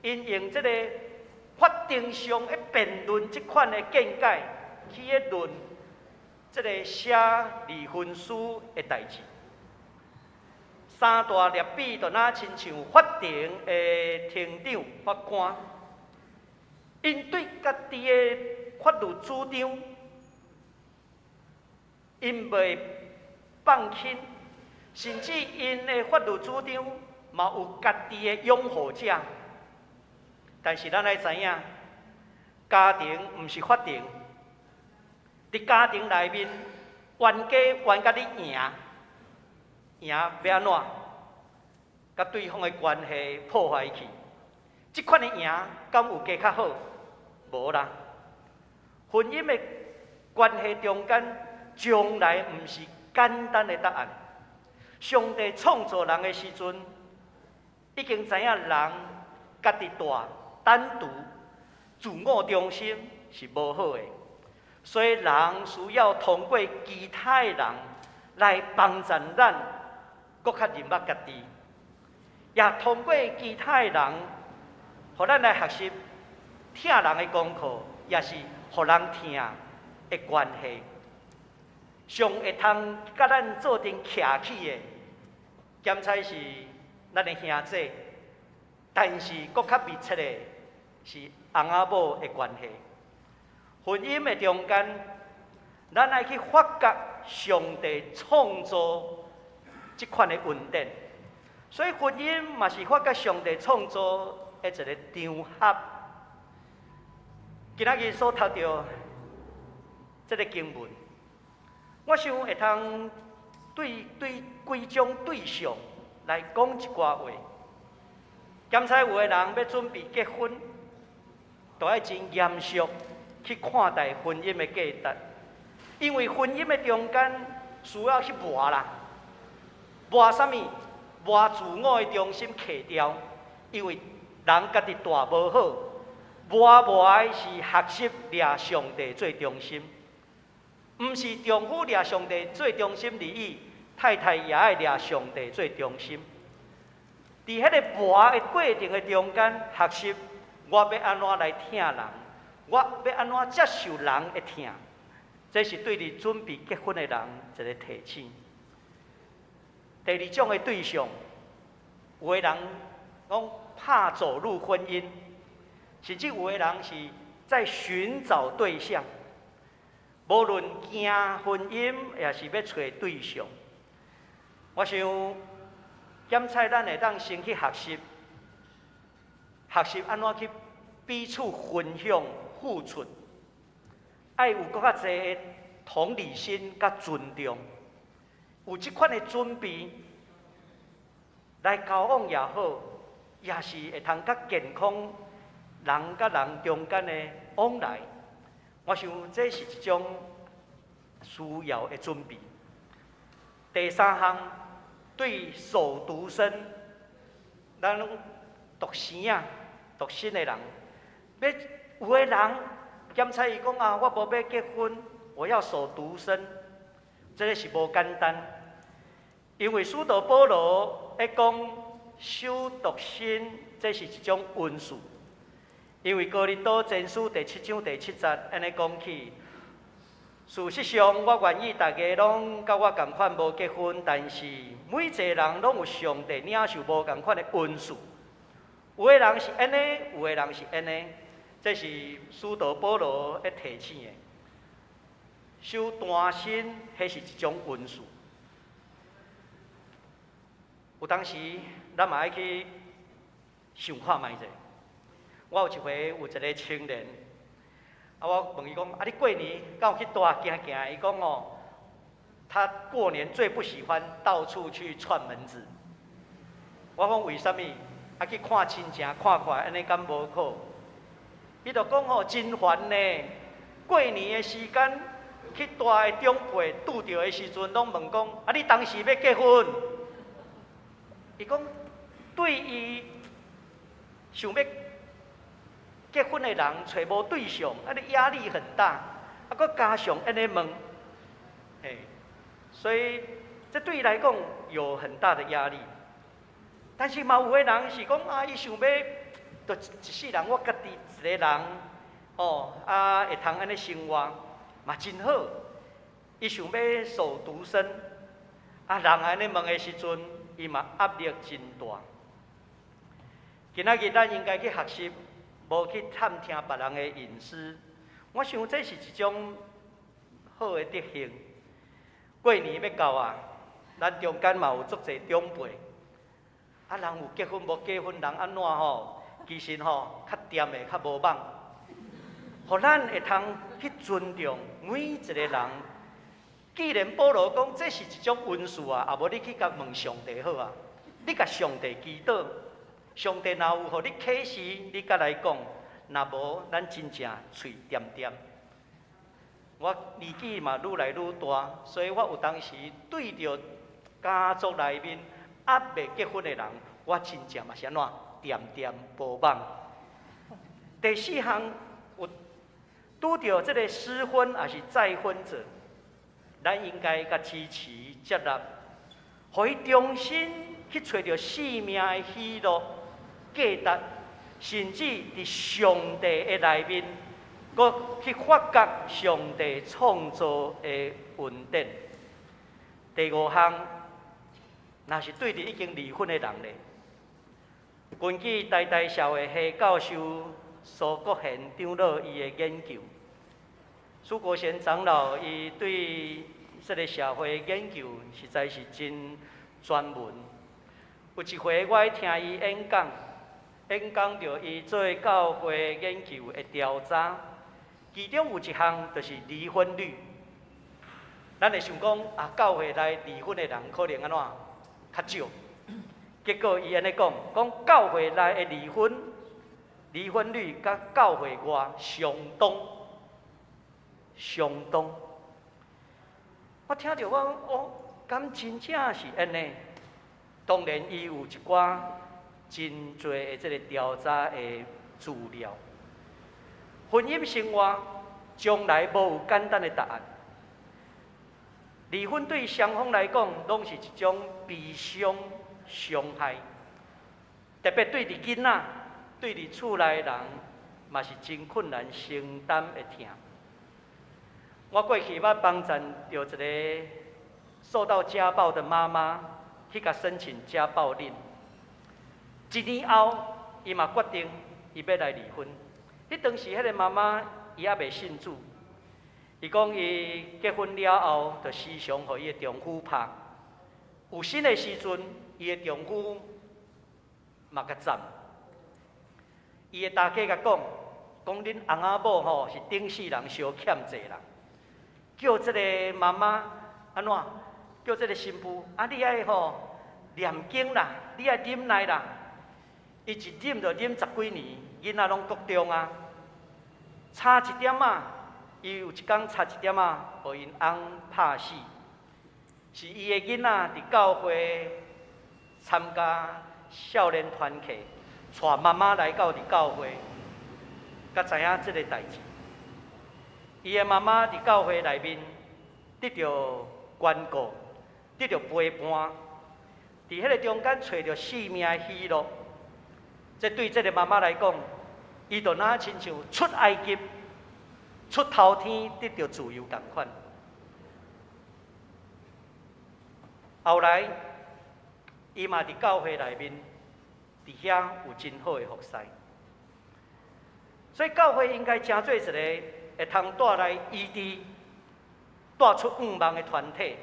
因用这个法庭上的辩论这款的见解去论这个写离婚书的代志。三大列比就那亲像法庭的庭长、法官，因对家己的法律主张，因袂放轻。甚至因的法律主张嘛有家己的拥护者，但是咱来知影，家庭毋是法庭。伫家庭内面，冤家冤甲你赢，赢要安怎？甲对方的关系破坏去，即款的赢敢有加较好？无啦。婚姻的关系中间，从来毋是简单的答案。上帝创造人的时阵，已经知影人家己大、单独、自我中心是无好的，所以人需要通过其他的人来帮助咱，搁较认捌家己，也通过其他的人，互咱来学习听人的功课，也是互人听的关系。上会通甲咱做阵徛起的，兼采是咱的兄弟，但是搁较密切的是翁仔某的关系。婚姻的中间，咱爱去发觉上帝创造这款的恩典，所以婚姻嘛是发觉上帝创造的一个场合。今仔日所读到这个经文。我想会通对几种对象来讲一寡话。检采有的人要准备结婚，就要真严肃去看待婚姻的价值，因为婚姻的中间需要去磨啦，磨什么？磨自我的中心去掉，因为人家己大无好，磨的是学习掠上帝做中心。毋是丈夫掠上帝做中心而已，太太也爱掠上帝做中心。伫迄个磨的过程的中间，学习我要安怎来听人，我要安怎接受人的听，这是对你准备结婚的人一个提醒。第二种的对象，有的人讲怕走入婚姻，甚至有的人是在寻找对象。无论惊婚姻，也是要找对象。我想，检采咱会当先去学习安怎去彼此分享、付出，爱有搁较侪同理心甲尊重，有即款的准备来交往也好，也是会通较健康人甲人中间的往来。我想这是一种需要的准备。第三项，对守独身，咱独生啊、独身的人，有的人检采伊讲啊，我无要结婚，我要守独身，这个是无简单。因为使徒保罗在讲守独身，这是一种恩赐。因为哥林多前书第7章第7节安尼讲起，事实上我愿意大家拢甲我同款无结婚，但是每一个人拢有上帝领受无同款的恩赐。有的人是安尼，有的人是安尼，这是使徒保罗在提醒的。守单身，迄是一种恩赐。有当时咱嘛爱去想看卖者。我有一回有一个青年，我问伊讲：你过年敢有去大行行？伊讲哦，他过年最不喜欢到处去串门子。我讲为什么？去看亲情看看，安尼敢无好？伊就讲哦，真烦呢。过年的时间去大的长辈拄着的时阵，拢问讲：你当时要结婚？伊讲对伊想要结婚的人找无对象，你压力很大，搁加上安尼问，所以这对伊来讲有很大的压力。但是嘛，有个人是讲啊，伊想要，就一世人我家己一个人，会通安尼生活，嘛真好。伊想要守独身，人安尼问的时阵，伊嘛压力真大。今仔日咱应该去学习，无去探听别人的隐私。我想这是一种好的德行。过年要到啊，咱中间嘛有足侪长辈，人有结婚无结婚，人安怎吼？其实较掂的较无茫，互咱会通去尊重每一个人。既然保罗讲这是一种温顺啊，无你去甲问上帝好啊，你甲上帝祈祷。上帝若有互你启示，你甲来讲；若无，咱真正嘴掂掂。我年纪嘛愈来愈大，所以我有当时对着家族内面还未结婚的人，我真正嘛是安怎掂掂无望。第四项有拄着这个失婚还是再婚者，咱应该甲支持接纳，互伊重新去找着生命的喜乐。价值，甚至伫上帝的内面，搁去发觉上帝创造的恩典。第五项，若是对着已经离婚的人咧，根据台大社会系教授苏国贤长老伊的研究，苏国贤长老伊对这个社会研究实在是真专门。有一回我听伊演讲。演讲着伊做教会研究的调查，其中有一项就是离婚率。咱会想讲教会内离婚的人可能安怎较少？结果伊安尼讲教会内的离婚率甲教会外相当。我听着我敢真正是安尼？当然，伊有一寡。真多的这个调查的资料，婚姻生活从来无有简单的答案。离婚对双方来讲，拢是一种悲伤伤害，特别对伫囡仔、对伫厝内人，嘛是真困难承担的痛。我过去捌帮助有一个受到家暴的妈妈，去甲申请家暴令。1年后，伊嘛决定伊要来离婚。迄当时，迄个妈妈伊还未信主，伊讲伊结婚了后，就时常互伊的丈夫拍。有新的时阵，伊的丈夫嘛甲赞。伊的大家甲讲恁翁仔某吼是顶世人相欠债人，叫即个妈妈安怎？叫即个新妇你爱念经啦，你爱忍耐啦。伊一忍就忍10几年，囡仔拢国中啊。差一点伊有一天差一点互因翁拍死。是伊的囡仔伫教会参加少年团契，带妈妈来到伫教会，才知影即个代志。伊的妈妈伫教会内面得到关顾，得到陪伴，伫迄个中间找到生命的喜乐。这对这个妈妈来讲，伊就若亲像出埃及、出头天得到自由同款。后来，伊嘛伫教会内面，伫遐有真好的服侍。所以教会应该成做一个会通带来医治、带出愿望的团体，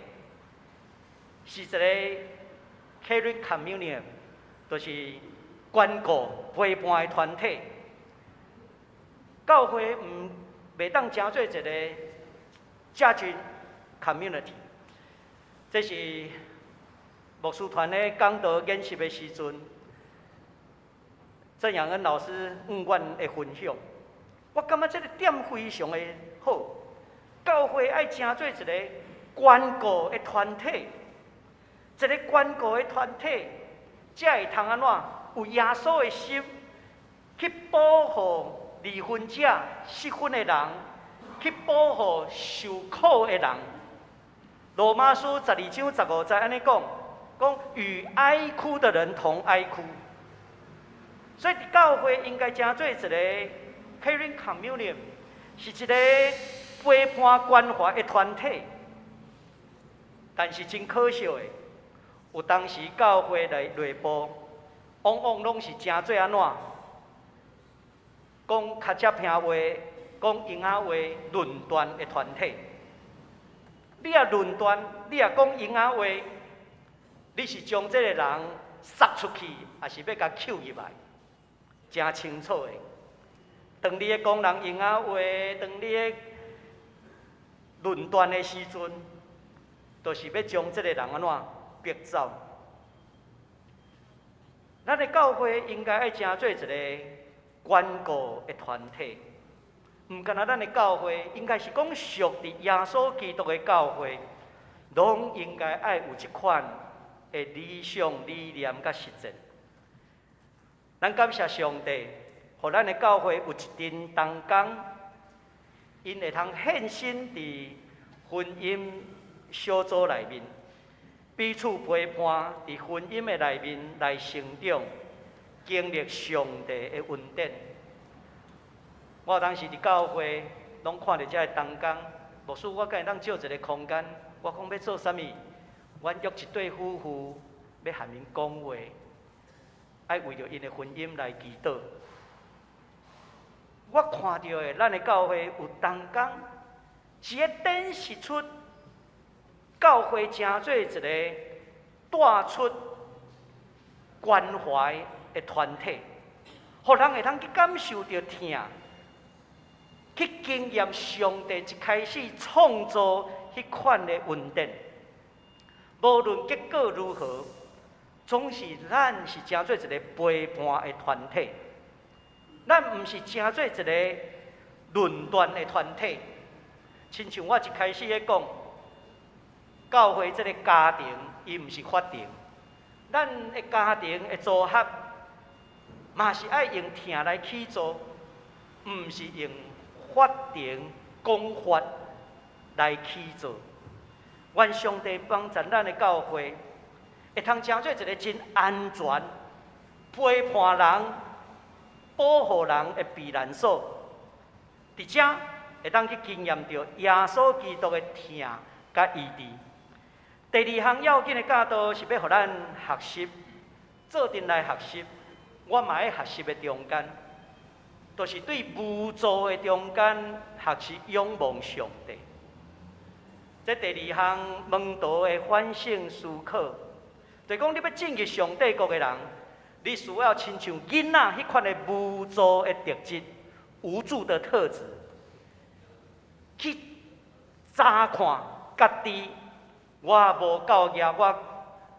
是一个 caring community， 就是关顾陪伴的团体。教会袂当成做一个 judging community， 这是牧师团咧讲道演习的时阵，郑阳恩老师阮的分享，我感觉这个点非常的好。教会爱成做一个关顾的团体，一个关顾的团体，才会通安怎有耶稣的心去保护离婚者、失婚的人，去保护受苦的人。罗马书12章15节安尼讲：讲与哀哭的人同哀哭。所以教会应该成做一个 caring communion， 是一个陪伴关怀的团体。但是真可惜的，有当时教会内部，往往拢是真做安怎？讲较接平话，讲硬仔话，论断的团体。你若论断，你若讲硬仔话，你是将这个人杀出去，还是要甲扣入来？真清楚的。当你咧讲人硬仔话，当你咧论断的时阵，就是要将这个人安怎逼走。咱的教会应该爱成做一个关顾的团体，唔干那咱的教会应该是讲属伫耶稣基督的教会，拢应该爱有一款的理想理念甲实践。咱感谢上帝，互咱的教会有一阵同工，因会通献身伫婚姻小组内面，彼此陪伴伫婚姻的内面来成长，经历上帝的恩典。我当时伫教会，拢看到这个同工，牧师，我甲因当借一个空间，我讲要做啥物？阮约一对夫妇要和因讲话，爱为着因的婚姻来祈祷。我看到的，咱的教会有同工，是咧展示出教会成做一个带出关怀的团体，互人会通去感受到疼。去经验上帝一开始创造迄款的恩典，无论结果如何，总是咱是成做一个陪伴的团体，咱毋是成做一个论断的团体。亲像我一开始咧讲，教会这个家庭，伊毋是法庭，咱的家庭的组合，嘛是爱用疼来起造，毋是用法庭公法来起造。愿上帝帮助咱的教会，会通成做一个真安全、陪伴人、保护人的避难所。伫遮会当去经验到耶稣基督的疼甲医治。第二项要紧的教导是要互咱学习，做阵来学习。我嘛喺学习的中间。就是对无助的中间学习仰望上帝。这第二项门徒的反省思考，就是讲你要进入上帝国的人，你需要亲像囡仔迄款的无助的特质、无助的特质，去查看家己，我无教业，我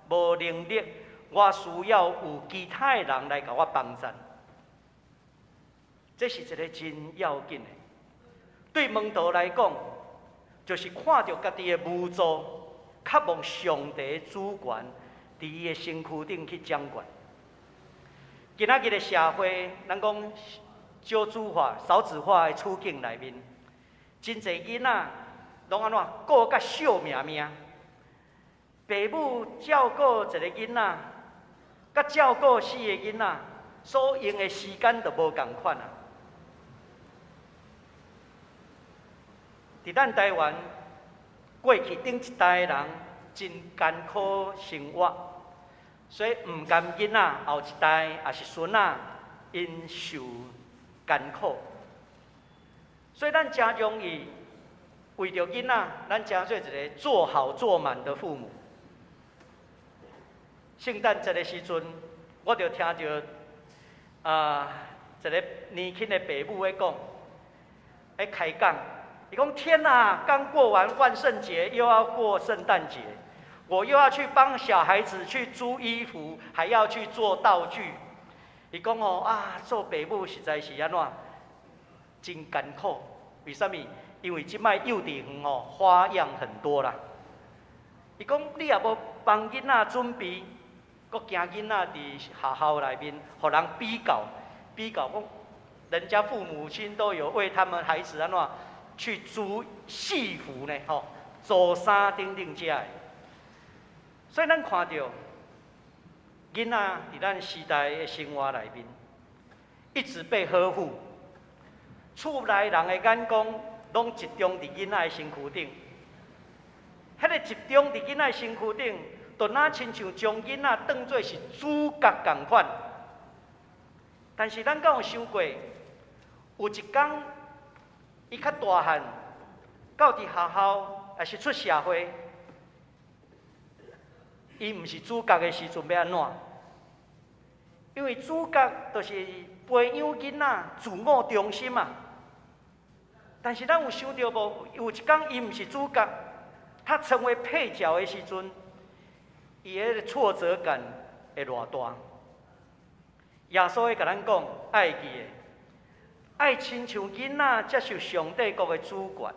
无能力，我需要有其他的人来甲我帮助。这是一个真要紧的。对门徒来讲，就是看到家己的无助，渴望上帝主权伫伊的身躯顶去掌管。今仔日的社会，咱讲少子化、少子化的处境内面，真侪囡仔拢安怎过甲惜命。父母照顾一个囡仔，甲照顾4个囡仔，所用的时间就无共款啊。伫咱台湾，过去顶一代的人真艰苦生活，所以唔甘囡仔后一代也是孙仔因受艰苦，所以咱真容易为着囡仔，咱真做一个做好做满的父母。圣诞节的时阵，我就听到一个年轻的爸母在讲，在开讲。你讲天哪，刚过完万圣节，又要过圣诞节，我又要去帮小孩子去租衣服，还要去做道具。伊讲做爸母实在是安怎，真艰苦。为什么？因为即摆幼稚园花样很多啦。伊讲你也无帮囡仔准备，阁惊囡仔伫学校内面，互人比较，讲人家父母亲都有为他们孩子安怎。去租戏服呢，做衫等等这的，所以咱看到囡仔伫咱时代的生活内面，一直被呵护，厝内人的眼光拢集中伫囡仔的身躯顶。迄个集中伫囡仔身躯顶，就若亲像将囡仔当作是主角共款。但是咱敢有想过，有一天伊较大汉，到伫学校还是出社会，伊毋是主角的时阵要安怎？因为主角就是培养囡仔自我中心啊。但是咱有想到无？有一天伊毋是主角，他成为配角的时阵，伊迄个挫折感会偌大？耶稣会甲咱讲，爱记的，爱亲像囡仔接受上帝国的主权，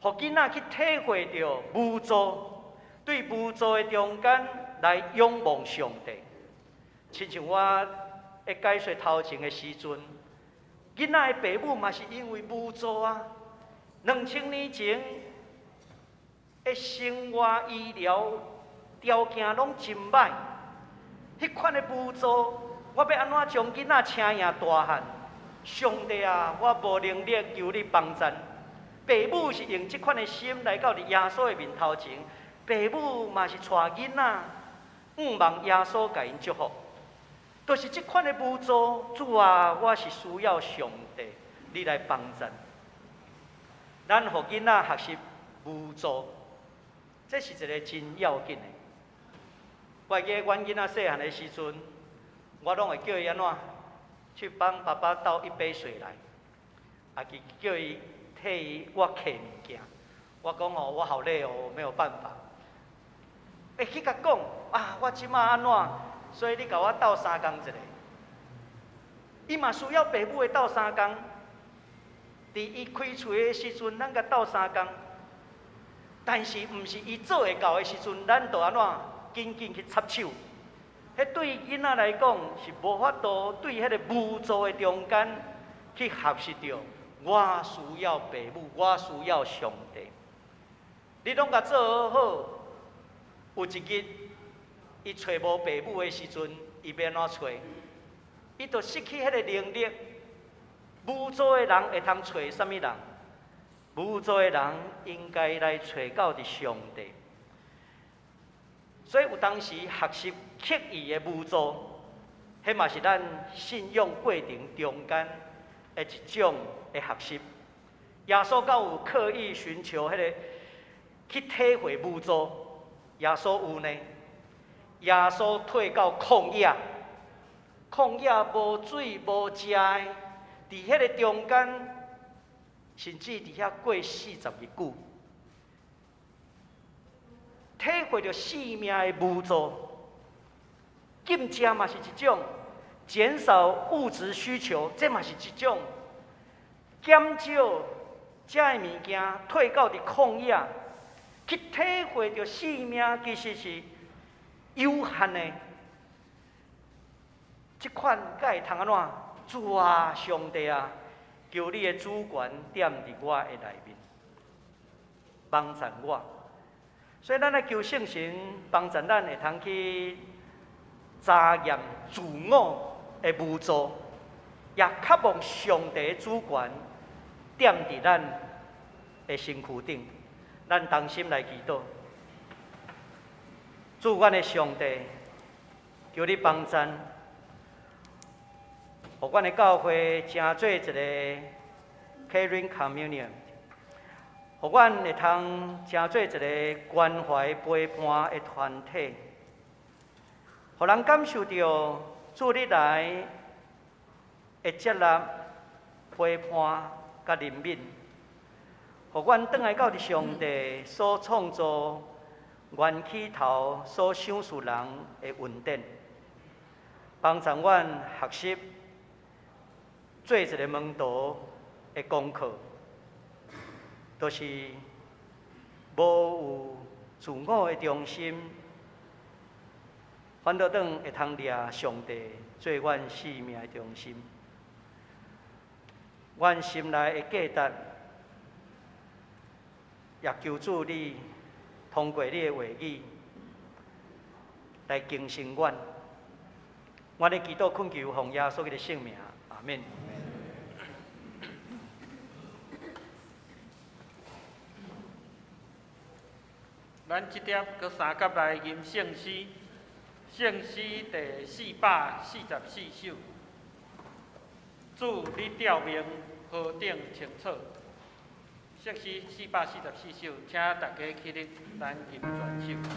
互囡仔去体会到无助，对无助的中间来仰望上帝。亲像我咧解说头前的时阵，囡仔的父母嘛是因为无助啊。2000年前的生活医疗条件拢真歹，迄款的无助，我要安怎将囡仔请赢大汉？上帝啊，我无能力求你帮衬。父母是用这款的心来到耶稣的面头前，父母嘛是带囡仔，望耶稣甲因祝福。就是这款的无助，主啊，我是需要上帝你来帮衬。咱互囡仔学习无助，这是一个真要紧的。我记得阮囡仔细汉的时阵，我拢会叫伊安怎去帮爸爸倒一杯水来，也是叫伊替我摕物件。我讲哦，我好累哦，没有办法。会去甲讲啊，我即马安怎？所以你甲我斗3工一个。伊嘛需要父母的斗3工。伫伊开喙的时阵，咱甲斗3工。但是毋是伊做会到的时阵，咱就安怎紧紧去插手。迄对囡仔来讲是无法度对迄个无助的中间去学习到，我需要父母，我需要上帝。你拢甲做好，有一日伊找无父母的时阵，伊要安怎找？伊就失去迄个能力。无助的人会通找什么人？无助的人应该来找到伫上帝。所以有当时学习刻意的无助，迄嘛是咱信仰过程中间的一种的学习。耶稣敢有刻意寻求迄个去体会无助？耶稣有呢？耶稣退到旷野，旷野无水无食的，伫迄个中间，甚至伫遐过40日久。体会到生命的无助，禁食嘛是一种，减少物质需求，这嘛是一种，减少食的物件，退到伫旷野，去体会到生命其实是有限的。这款才会通安怎？主啊，上帝啊，求你的主权踮伫我的内面，帮助我。所以，咱来求圣神帮助咱，会通去查验自我的无助，也渴望上帝的主权踮伫咱的身躯顶。咱同心来祈祷，主阮的上帝，求你帮助，互阮的教会成做一个 Caring Communion。互阮会通成做一个关怀陪伴的团体，互人感受到主你来的接纳、陪伴甲怜悯，互阮转来到伫上帝所创造源起头所想事人的恩典，帮助阮学习做一个门徒的功课。都是无有自我的中心，反倒当会通掠上帝做阮生命的中心。阮心内的价值，也求主你通过你的话语，来敬神阮。我的祈祷恳求奉耶稣的圣名，阿免。咱即点搁三甲来吟圣诗，圣诗第444首。主你调明河顶清楚。圣诗444首，请大家起立，咱吟全首。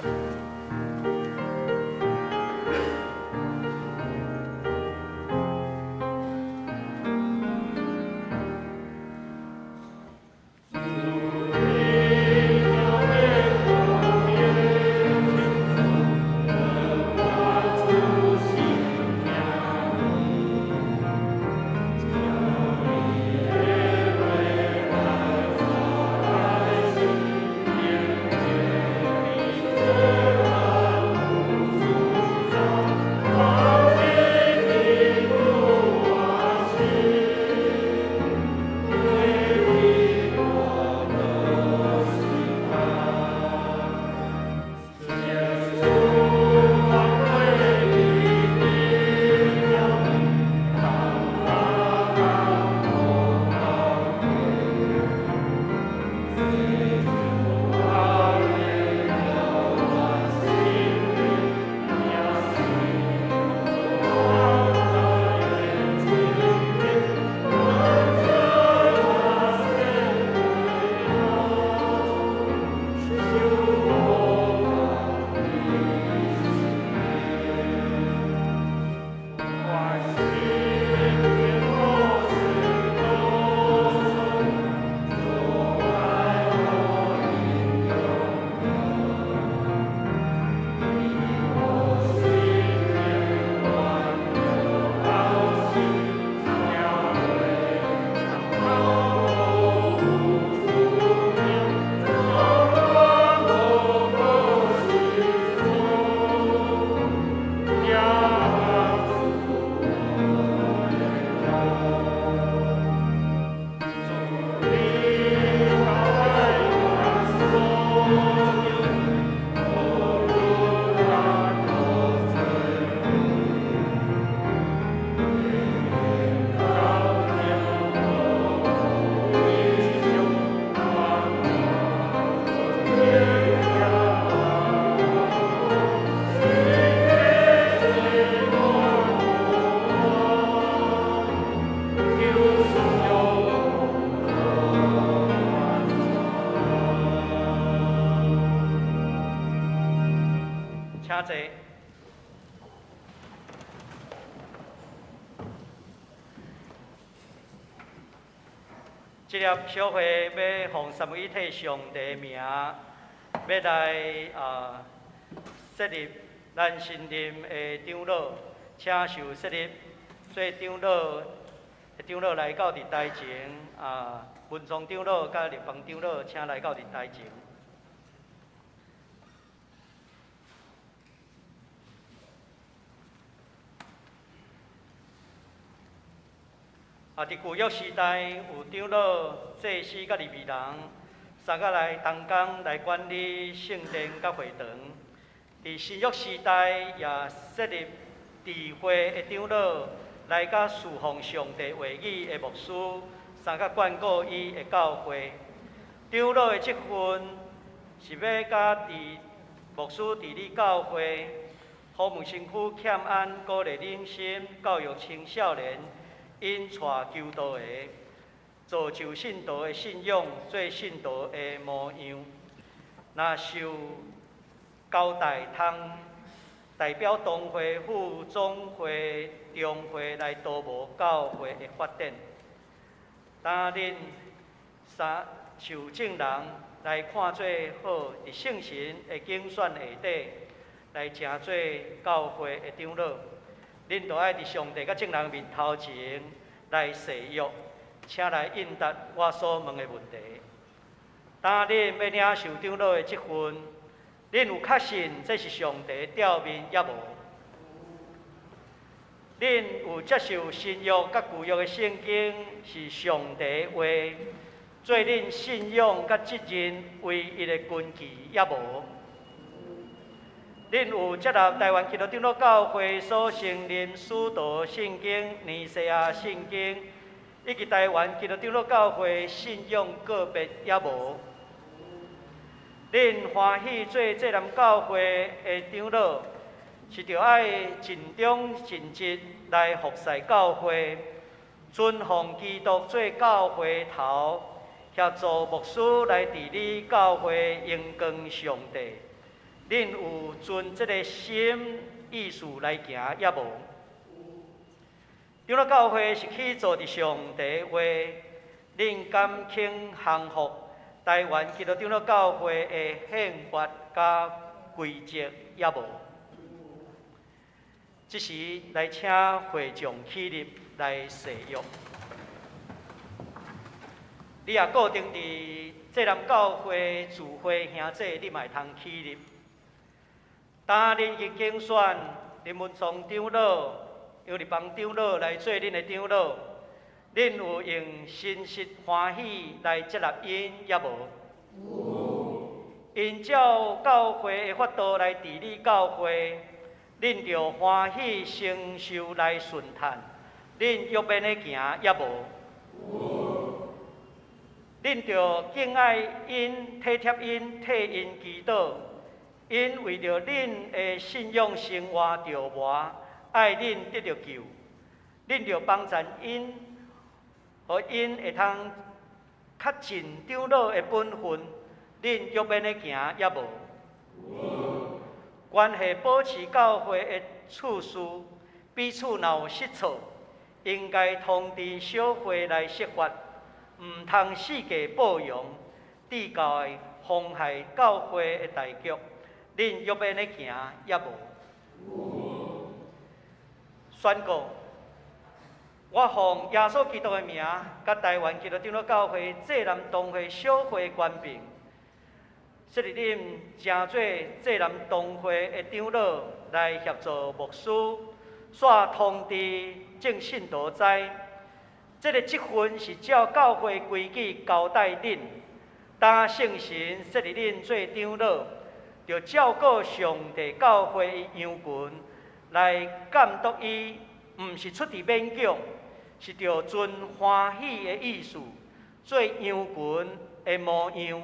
请坐。这粒小会要奉三位一体上帝名，要来设立咱新任的长老，请受设立做长老的长老来到伫台前，文宗长老甲立邦长老，请来到伫台前。伫旧约时代，有长老、祭司甲利未人，三个来同工来管理圣殿甲会堂。伫新约时代，也设立智慧的长老来甲侍奉上帝话语的牧师，三个管顾伊的教会。长老的职分是要甲牧师治理教会，服务身躯欠安，鼓励人心，教育青少年。因带求道的，造就信徒的信仰，做信徒的模样。若受交代，通代表同会、副总会、中会来导无教会的发展。担任受证人来看做好，伫圣神的竞选下底来成做教会的长老。恁就爱伫上帝甲众人面头前来誓约，请来应答我所问的问题。当恁要领受长老的职分，恁有确信这是上帝调面也无？恁有接受新约甲旧约的圣经是上帝话，做恁信仰甲责任唯一的根基也无？恁有接纳台湾基督长老教会所承认使徒圣经、尼西亚圣经，以及台湾基督长老教会信仰个别也无。恁欢喜做济南教会的长老，是着爱尽忠尽职来服侍教会，尊奉基督做教会头，协助牧师来治理教会，荣光上帝。恁有遵这个心意思来行也无？长老教会是去做伫上帝话，恁敢肯降服台湾基督长老教会的宪法甲规则也无？这时来请会众起立来誓约。你也固定伫济南教会聚会兄弟，你嘛会通起立。当恁去竞选恁文宗长老、杨立邦长老来做恁的长老，恁有用心实欢喜来接纳因也无？有。因照教会的法度来治理教会，恁着欢喜承受来顺叹，恁约免的行也无？有。恁着敬爱因、体贴因、替因祈祷。因为着恁的信仰生活着活，爱恁得着救，恁着帮助因，互因会通较尽长老的本分，恁约免的行也无？有。关系保持教会的处事，彼此若有失错，应该通知小会来释法，毋通四界报扬，致教的妨害教会的大局。恁约免的行也无？有。宣告，我奉耶稣基督的名，甲台湾基督长老教会济南东会小会官兵，设立恁正做济南东会的长老来协助牧师，煞通知正信徒知，这个职分是照教会规矩交代恁，当圣神设立恁做长老。着照顾上帝教会的羊群，来监督伊，毋是出伫勉强，是着遵欢喜的意思，做羊群的模样，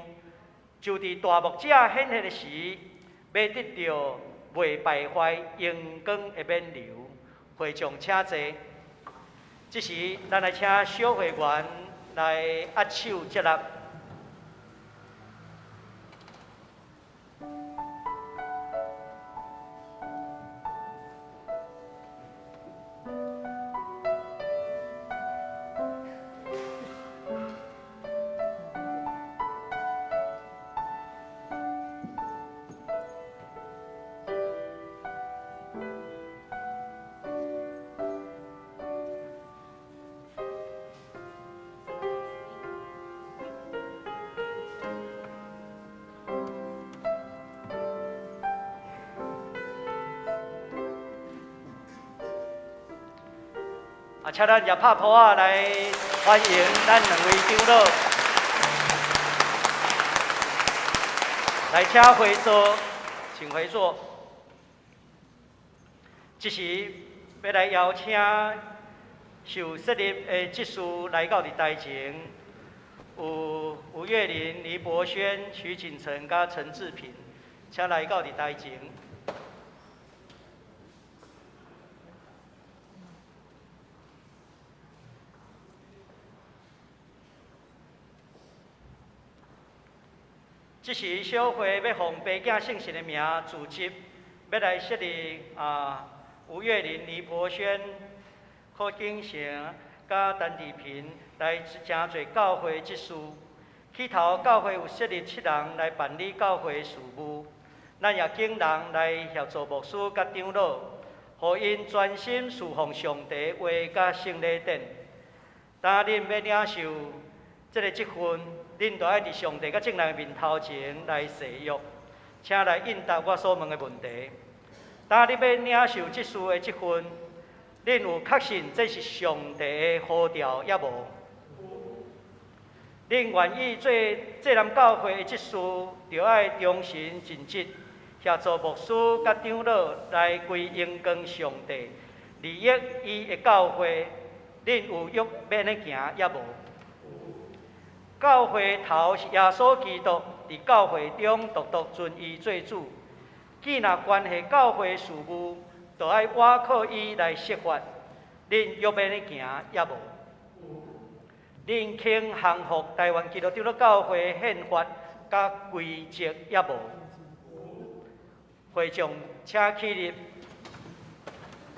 就伫大牧者显现的时，要得到袂败坏阳光的冕旒。会众请坐。这时，咱来请小会员来握手接纳。请咱也拍鼓仔来欢迎咱两位长老，来请回座，请回座。这时要来邀请受设立的职事来到伫台前，有吴月林、黎博轩、徐锦成甲陈志平，请来到伫台前。这是小会要奉爸囝姓氏的名组织，要来设立吴月林、黎博轩、柯景成、甲陈志平来真侪教会职事。起头教会有设立7人来办理教会事务，咱也请人来协助牧师甲长老，互因专心侍奉上帝话甲圣礼典。当恁要领受这个职分，恁就爱伫上帝甲正人面头前来誓约，请来应答我所问的问题。当你要领受这事的职分，恁有确信这是上帝的呼召也无？恁愿意做济南教会的职事，就爱忠心尽职，协助牧师甲长老来归荣光上帝，利益伊的教会，恁有欲免的行也无？教会头是耶稣基督，伫教会中独独尊伊做主。既若关系教会事务，就爱倚靠伊来设法，恁欲免的行也无？恁肯降服台湾基督教教会宪法甲规则也无？会众请起立，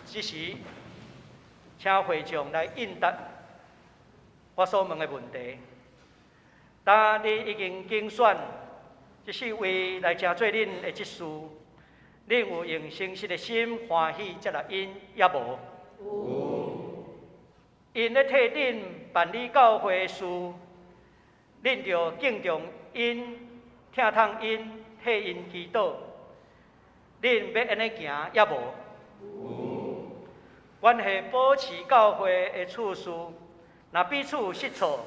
此时请会众来应答我所问的问题。当你已经竞选这4位来成做恁的职事，恁有用诚实的心欢喜接纳因也无？因咧替恁办理教会事，恁就敬重因，听从因，替因祈祷。恁要安尼行也无？阮系保持教会的处事，若彼此失错，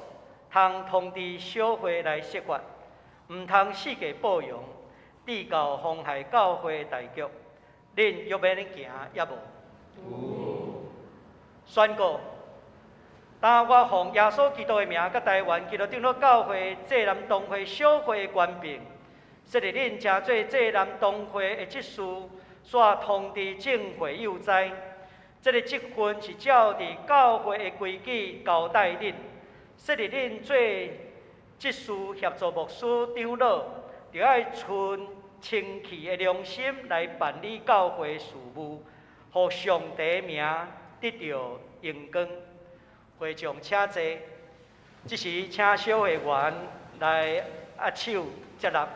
通通知小会来设法，毋通四界报扬，致到妨害教会大局。恁欲要安尼行也无？宣告。当我奉耶稣基督的名，甲台湾基督长老教会济南同会小会的官兵，设立恁诚做济南同会的职事，煞通知政会有知。这个职分是照伫教会的规矩交代恁，设立恁做职事协助牧师长老，就要存清气的良心来办理教会事务，互上帝名得到荣光。会众请坐，这时请小会员来握手接纳。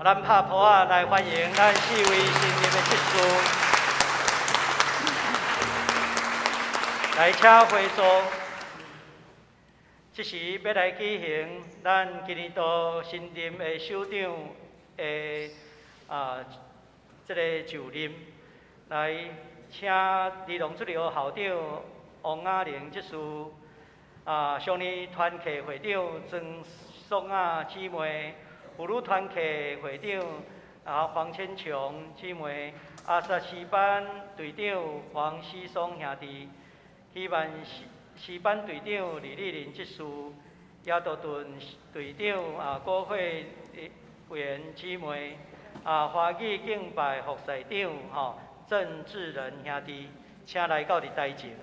咱拍谱啊，来欢迎咱4位新任的职事，来请会座。这时要来举行咱今年度新任的首长的这个就任，来请儿童出流校长王雅玲职事，乡里团契会长曾颂雅姊妹。妇女团契会长黄千强姊妹，阿萨诗班队长黄思松兄弟，希望诗班队长李丽玲职事，亚多顿队长国会委员姊妹，华语敬拜副赛长郑志仁兄弟，请来到伫台前。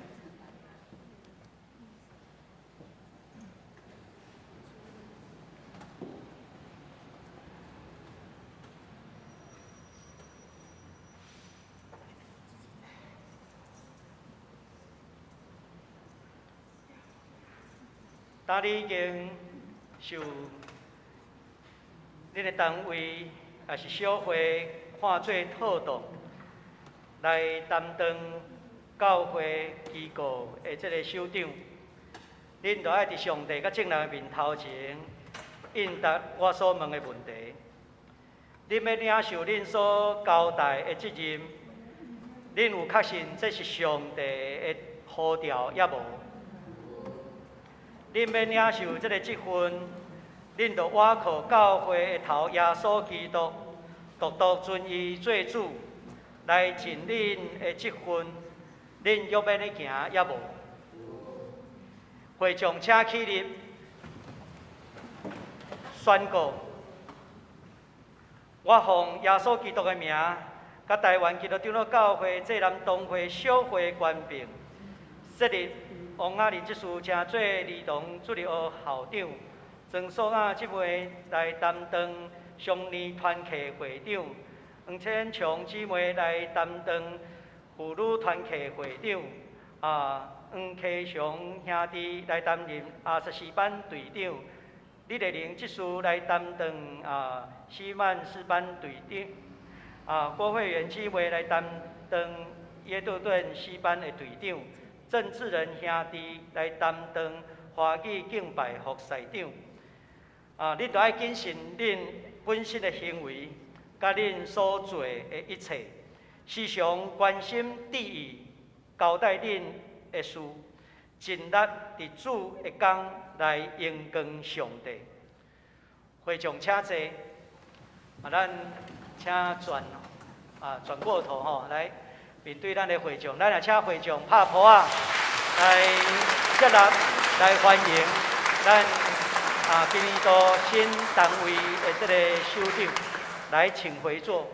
当你已经受恁的单位也是小会看做套动，来担当教会机构的这个首长，恁就爱伫上帝甲正人面头前应答我所问的问题。恁要领受恁所交代的责任，恁有确信这是上帝的呼召也无？恁要领受这个职分，恁就倚靠教会的头耶稣基督，独独尊伊做主，来尽恁的职分。恁欲要安尼行也无？会众请起立，宣告：我奉耶稣基督的名，甲台湾基督长老教会济南东会小会官兵，设立王雅玲执事请做儿童助理学校长，曾素雅姊妹来担当乡里团契会长，黄千强姊妹来担当妇女团契会长，黄启祥兄弟来担任24班队长，李丽玲执事来担当西曼4班队长，郭慧媛姊妹来担当耶顿4班的队长。郑志仁兄弟来担当华语敬拜服侍长。恁都爱谨慎恁本身的行为，甲恁所做的一切，时常关心注意交代恁的事，尽力伫主的工来荣光上帝。会众请坐，咱请转过头来。面对咱的会众，咱也请会众拍鼓来接纳、来欢迎咱今年度新单位的这个首长来请回座。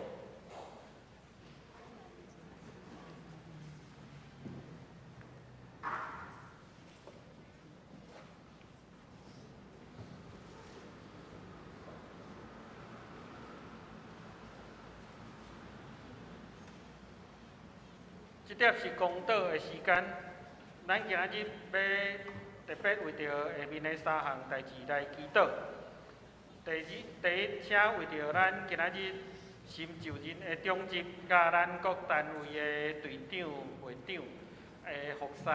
这点是公道的时间，咱今日要特别为着下面的3项代志来祈祷。第一，请为着咱今日新就任的长职，甲咱各单位的队长、会长的服侍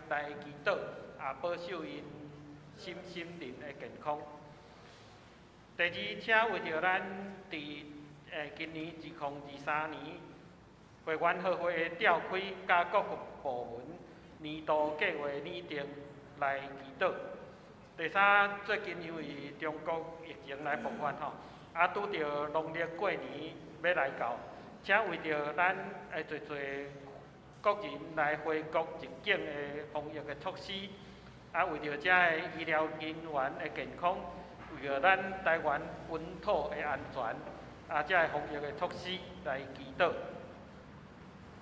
来祈祷，也保守因心灵的健康。第二，请为着咱伫今年2023年。会员学会的召开，甲各个部门年度计划拟定来祈祷。第三，最近因为中国疫情来爆发拄着农历过年要来到，请为着咱侪国人来回国入境的防疫的措施，为着这个医疗人员的健康，为着咱台湾本土的安全，这个防疫的措施来祈祷。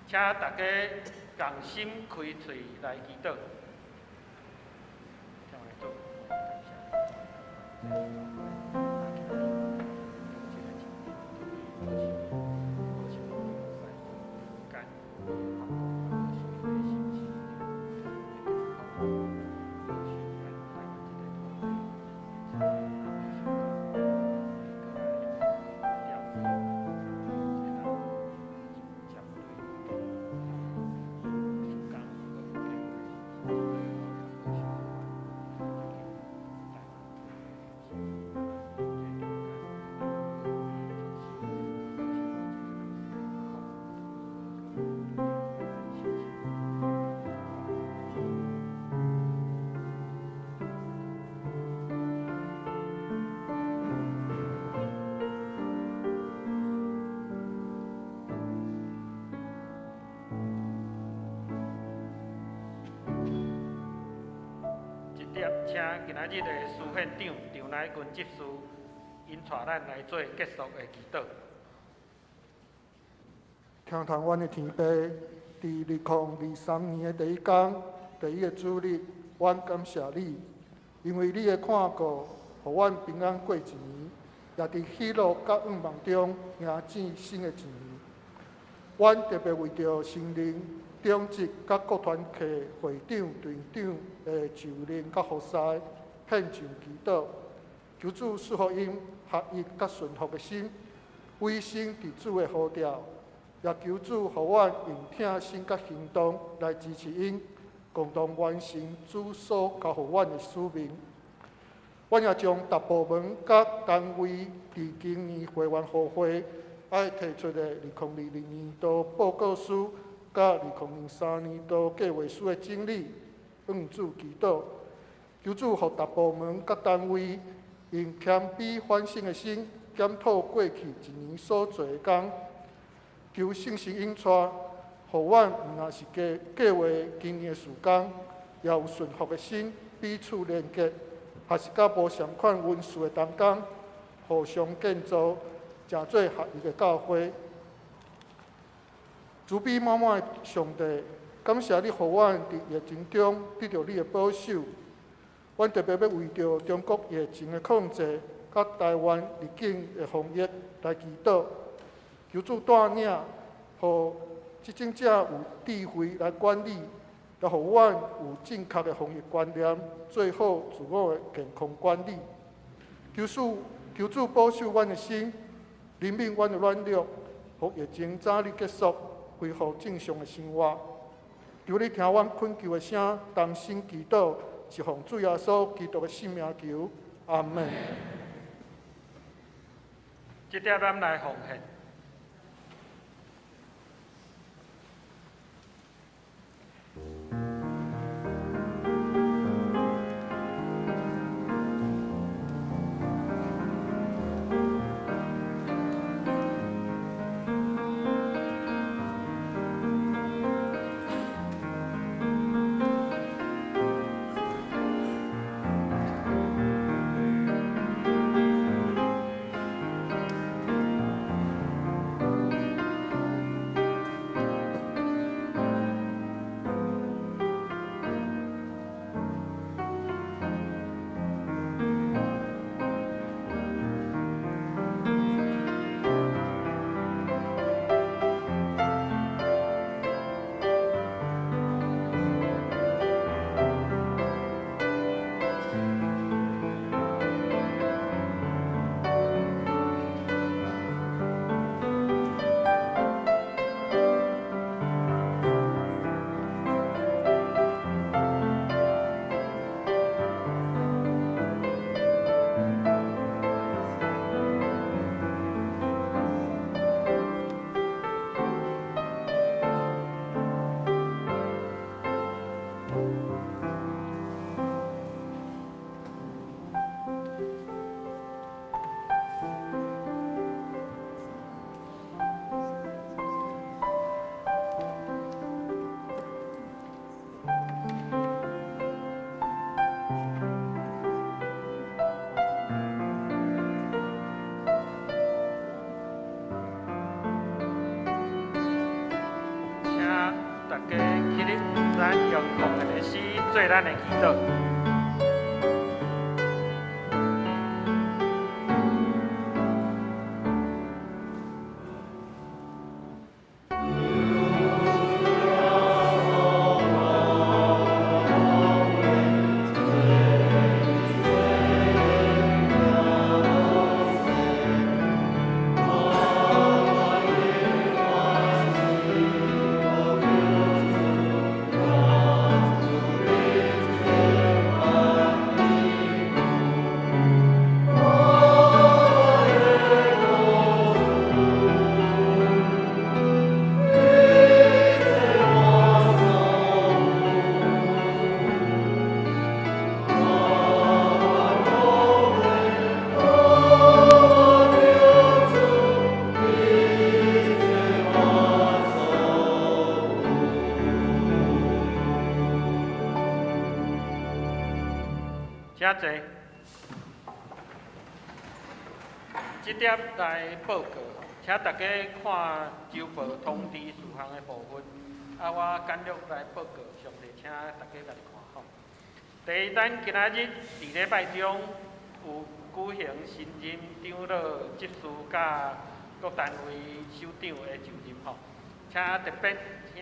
请大家共心开嘴来祈祷。请今仔日的司宪长张乃军执事引带咱来做结束的祈祷。天堂湾的天父，伫2023年的第一天、第一个主日，阮感谢你，因为你的看顾，互阮平安过一年，也伫喜乐甲愿望中迎战新的一年。阮特别为着新任长职甲各团契会长、队长的就任甲服侍献上祈祷，求主赐予因合一甲顺服的心，委身伫主的呼召，也求主互阮用听心甲行动来支持因，共同完成主所交予阮的使命。阮也将各部门甲单位伫今年会员互会爱提出的2022年度报告书。甲2023年度计划书的整理，向主祈祷，求主互各部门甲单位用谦卑反省的心，检讨过去一年所做的工，求圣神引带，互阮毋若是计划今年的事工，也有顺服的心，彼此连结，也是甲无相款温事的同工，互相建造，成做合一的教会。主必满满的上帝，感谢你，互阮伫疫情中得到你的保守。阮特别要为着中国疫情的控制，甲台湾入境的防疫来祈祷，求主带领，互执政者有智慧来管理，来互阮有正确的防疫观念，做好自我的健康管理。求主保守阮的心，怜悯阮的软弱，互疫情早日结束，恢复正常的生活。求你听阮恳求的声，同心祈祷，是奉主耶稣基督的圣名求，阿门。这点咱来奉献。大家起立，咱用奉献的诗做咱的祈祷。请坐。这点来报告，请大家看周报通知事项的部分。我简略来报告，详细请大家来看吼。第一，咱今仔日伫礼拜中有举行新任长老、执事甲各单位首长的就任吼，请特别兄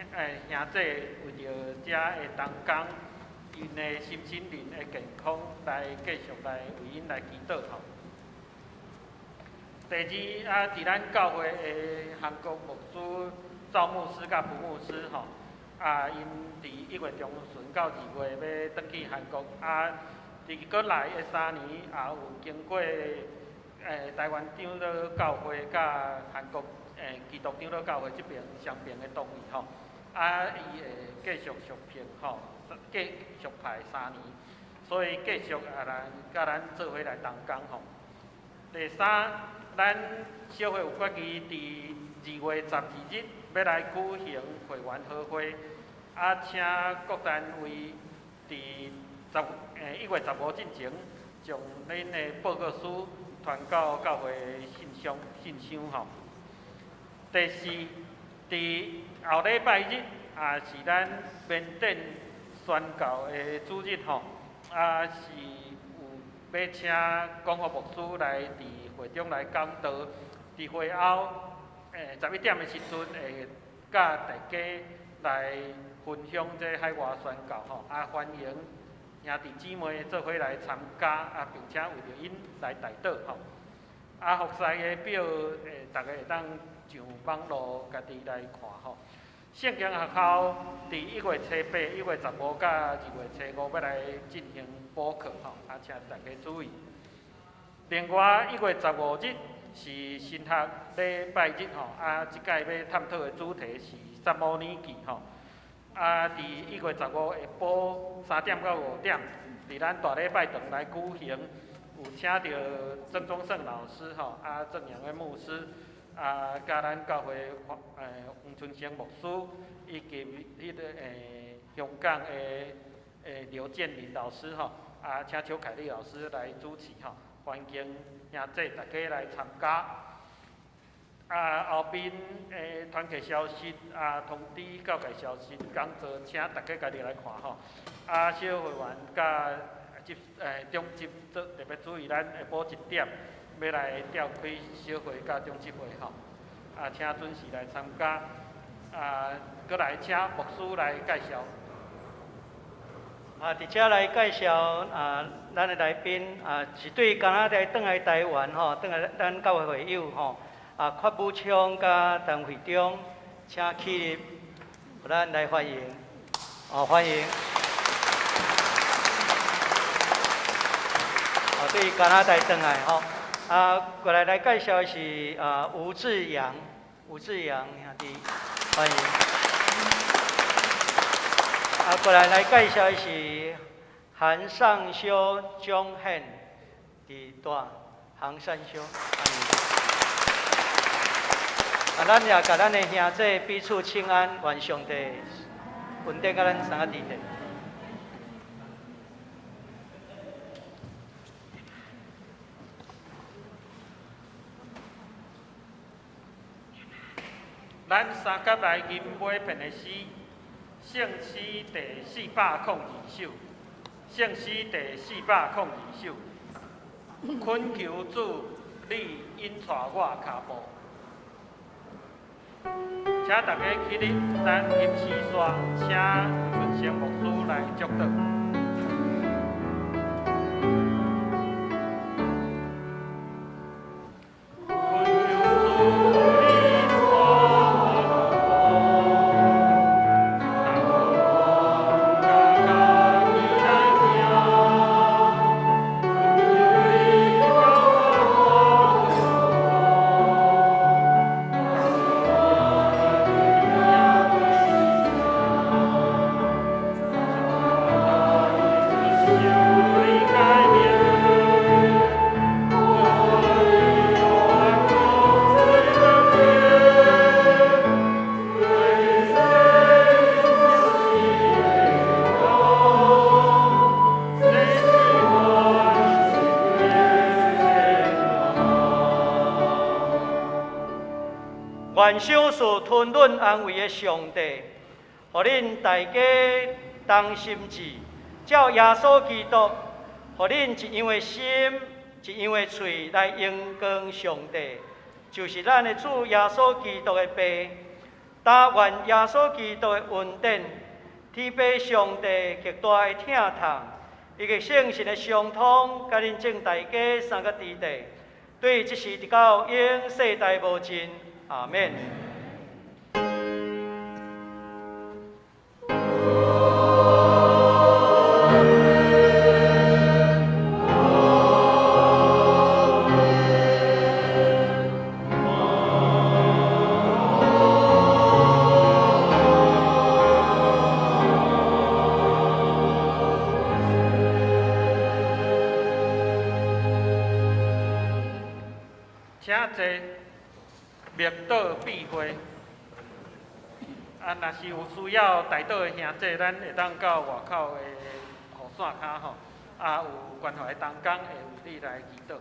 弟为着遮的同工。因的心灵的健康来继续来为因来祈祷吼。第二伫咱教会的韩国牧师、赵牧师甲蒲牧师吼，因伫1月中旬到2月要转去韩国，伫过来的3年也有经过台湾长老教会甲韩国基督长老教会这边双边的同意吼，伊会继续续聘吼。继续排3年，所以继续甲咱做伙来同工吼。第三，咱小会有决议伫2月12日要来举行会员好会，请各单位伫1月15日之前，将恁的报告书传到教会信箱吼。第四，伫后礼拜日是咱缅甸宣教的主日吼，是有要请广福牧师来伫会中来讲道，伫会后11点的时阵会甲大家来分享这海外宣教吼，欢迎兄弟姊妹做伙来参加，并且为着因来代祷吼。服侍的表大家会当上网络家己来看吼。圣经学校伫1月初8、1月15甲2月初5要来进行补课吼，请大家注意。另外1月15日是新学礼拜日吼，即届要探讨的主题是撒母耳记吼。伫1月15下晡3点到5点，伫咱大礼拜堂来举行，有请到曾宗胜老师吼，正阳的牧师，甲咱教会黄春生牧师，以及迄个香港的刘建林老师吼，请邱凯丽老师来主持吼，欢迎兄弟大家来参加。后边团契消息通知教界消息讲座，请大家家己来看吼。小会员甲中级特别注意，咱下晡1点要来召开小会甲中级会吼。请准时来参加。搁来请牧师来介绍。伫遮来介绍咱的来宾是对刚仔来转来台湾吼，转来咱教会会友吼。阙武昌甲陈会长，请起立，互咱来欢迎，欢迎。对加拿大转来吼，过来介绍的是吴志阳兄弟，欢迎。过来介绍的是韩尚修、钟宪，伫大韩尚修，欢迎。咱也甲咱的兄弟彼此请安，愿上帝恩典甲咱三个弟弟。咱三甲来吟尾片的诗，圣诗第402首，圣诗第402首，恳求主，你引带我脚步。请大家起立，咱吟诗刷，请春生牧师来祝祷。愿赏赐吞润安慰的上帝，互恁大家同心志，照耶稣基督，互恁一样的心，一样的嘴来荣光上帝，就是咱的主耶稣基督的爸。但愿耶稣基督的恩典，天父上帝极大的疼痛，以及圣神的相通，甲恁正大家三个弟弟，对即时直到永世代无尽。阿免。请坐。灭岛闭会，若是有需要代祷的兄弟，咱会当到外口的雨伞骹吼，有关怀的同工会为你来祈祷。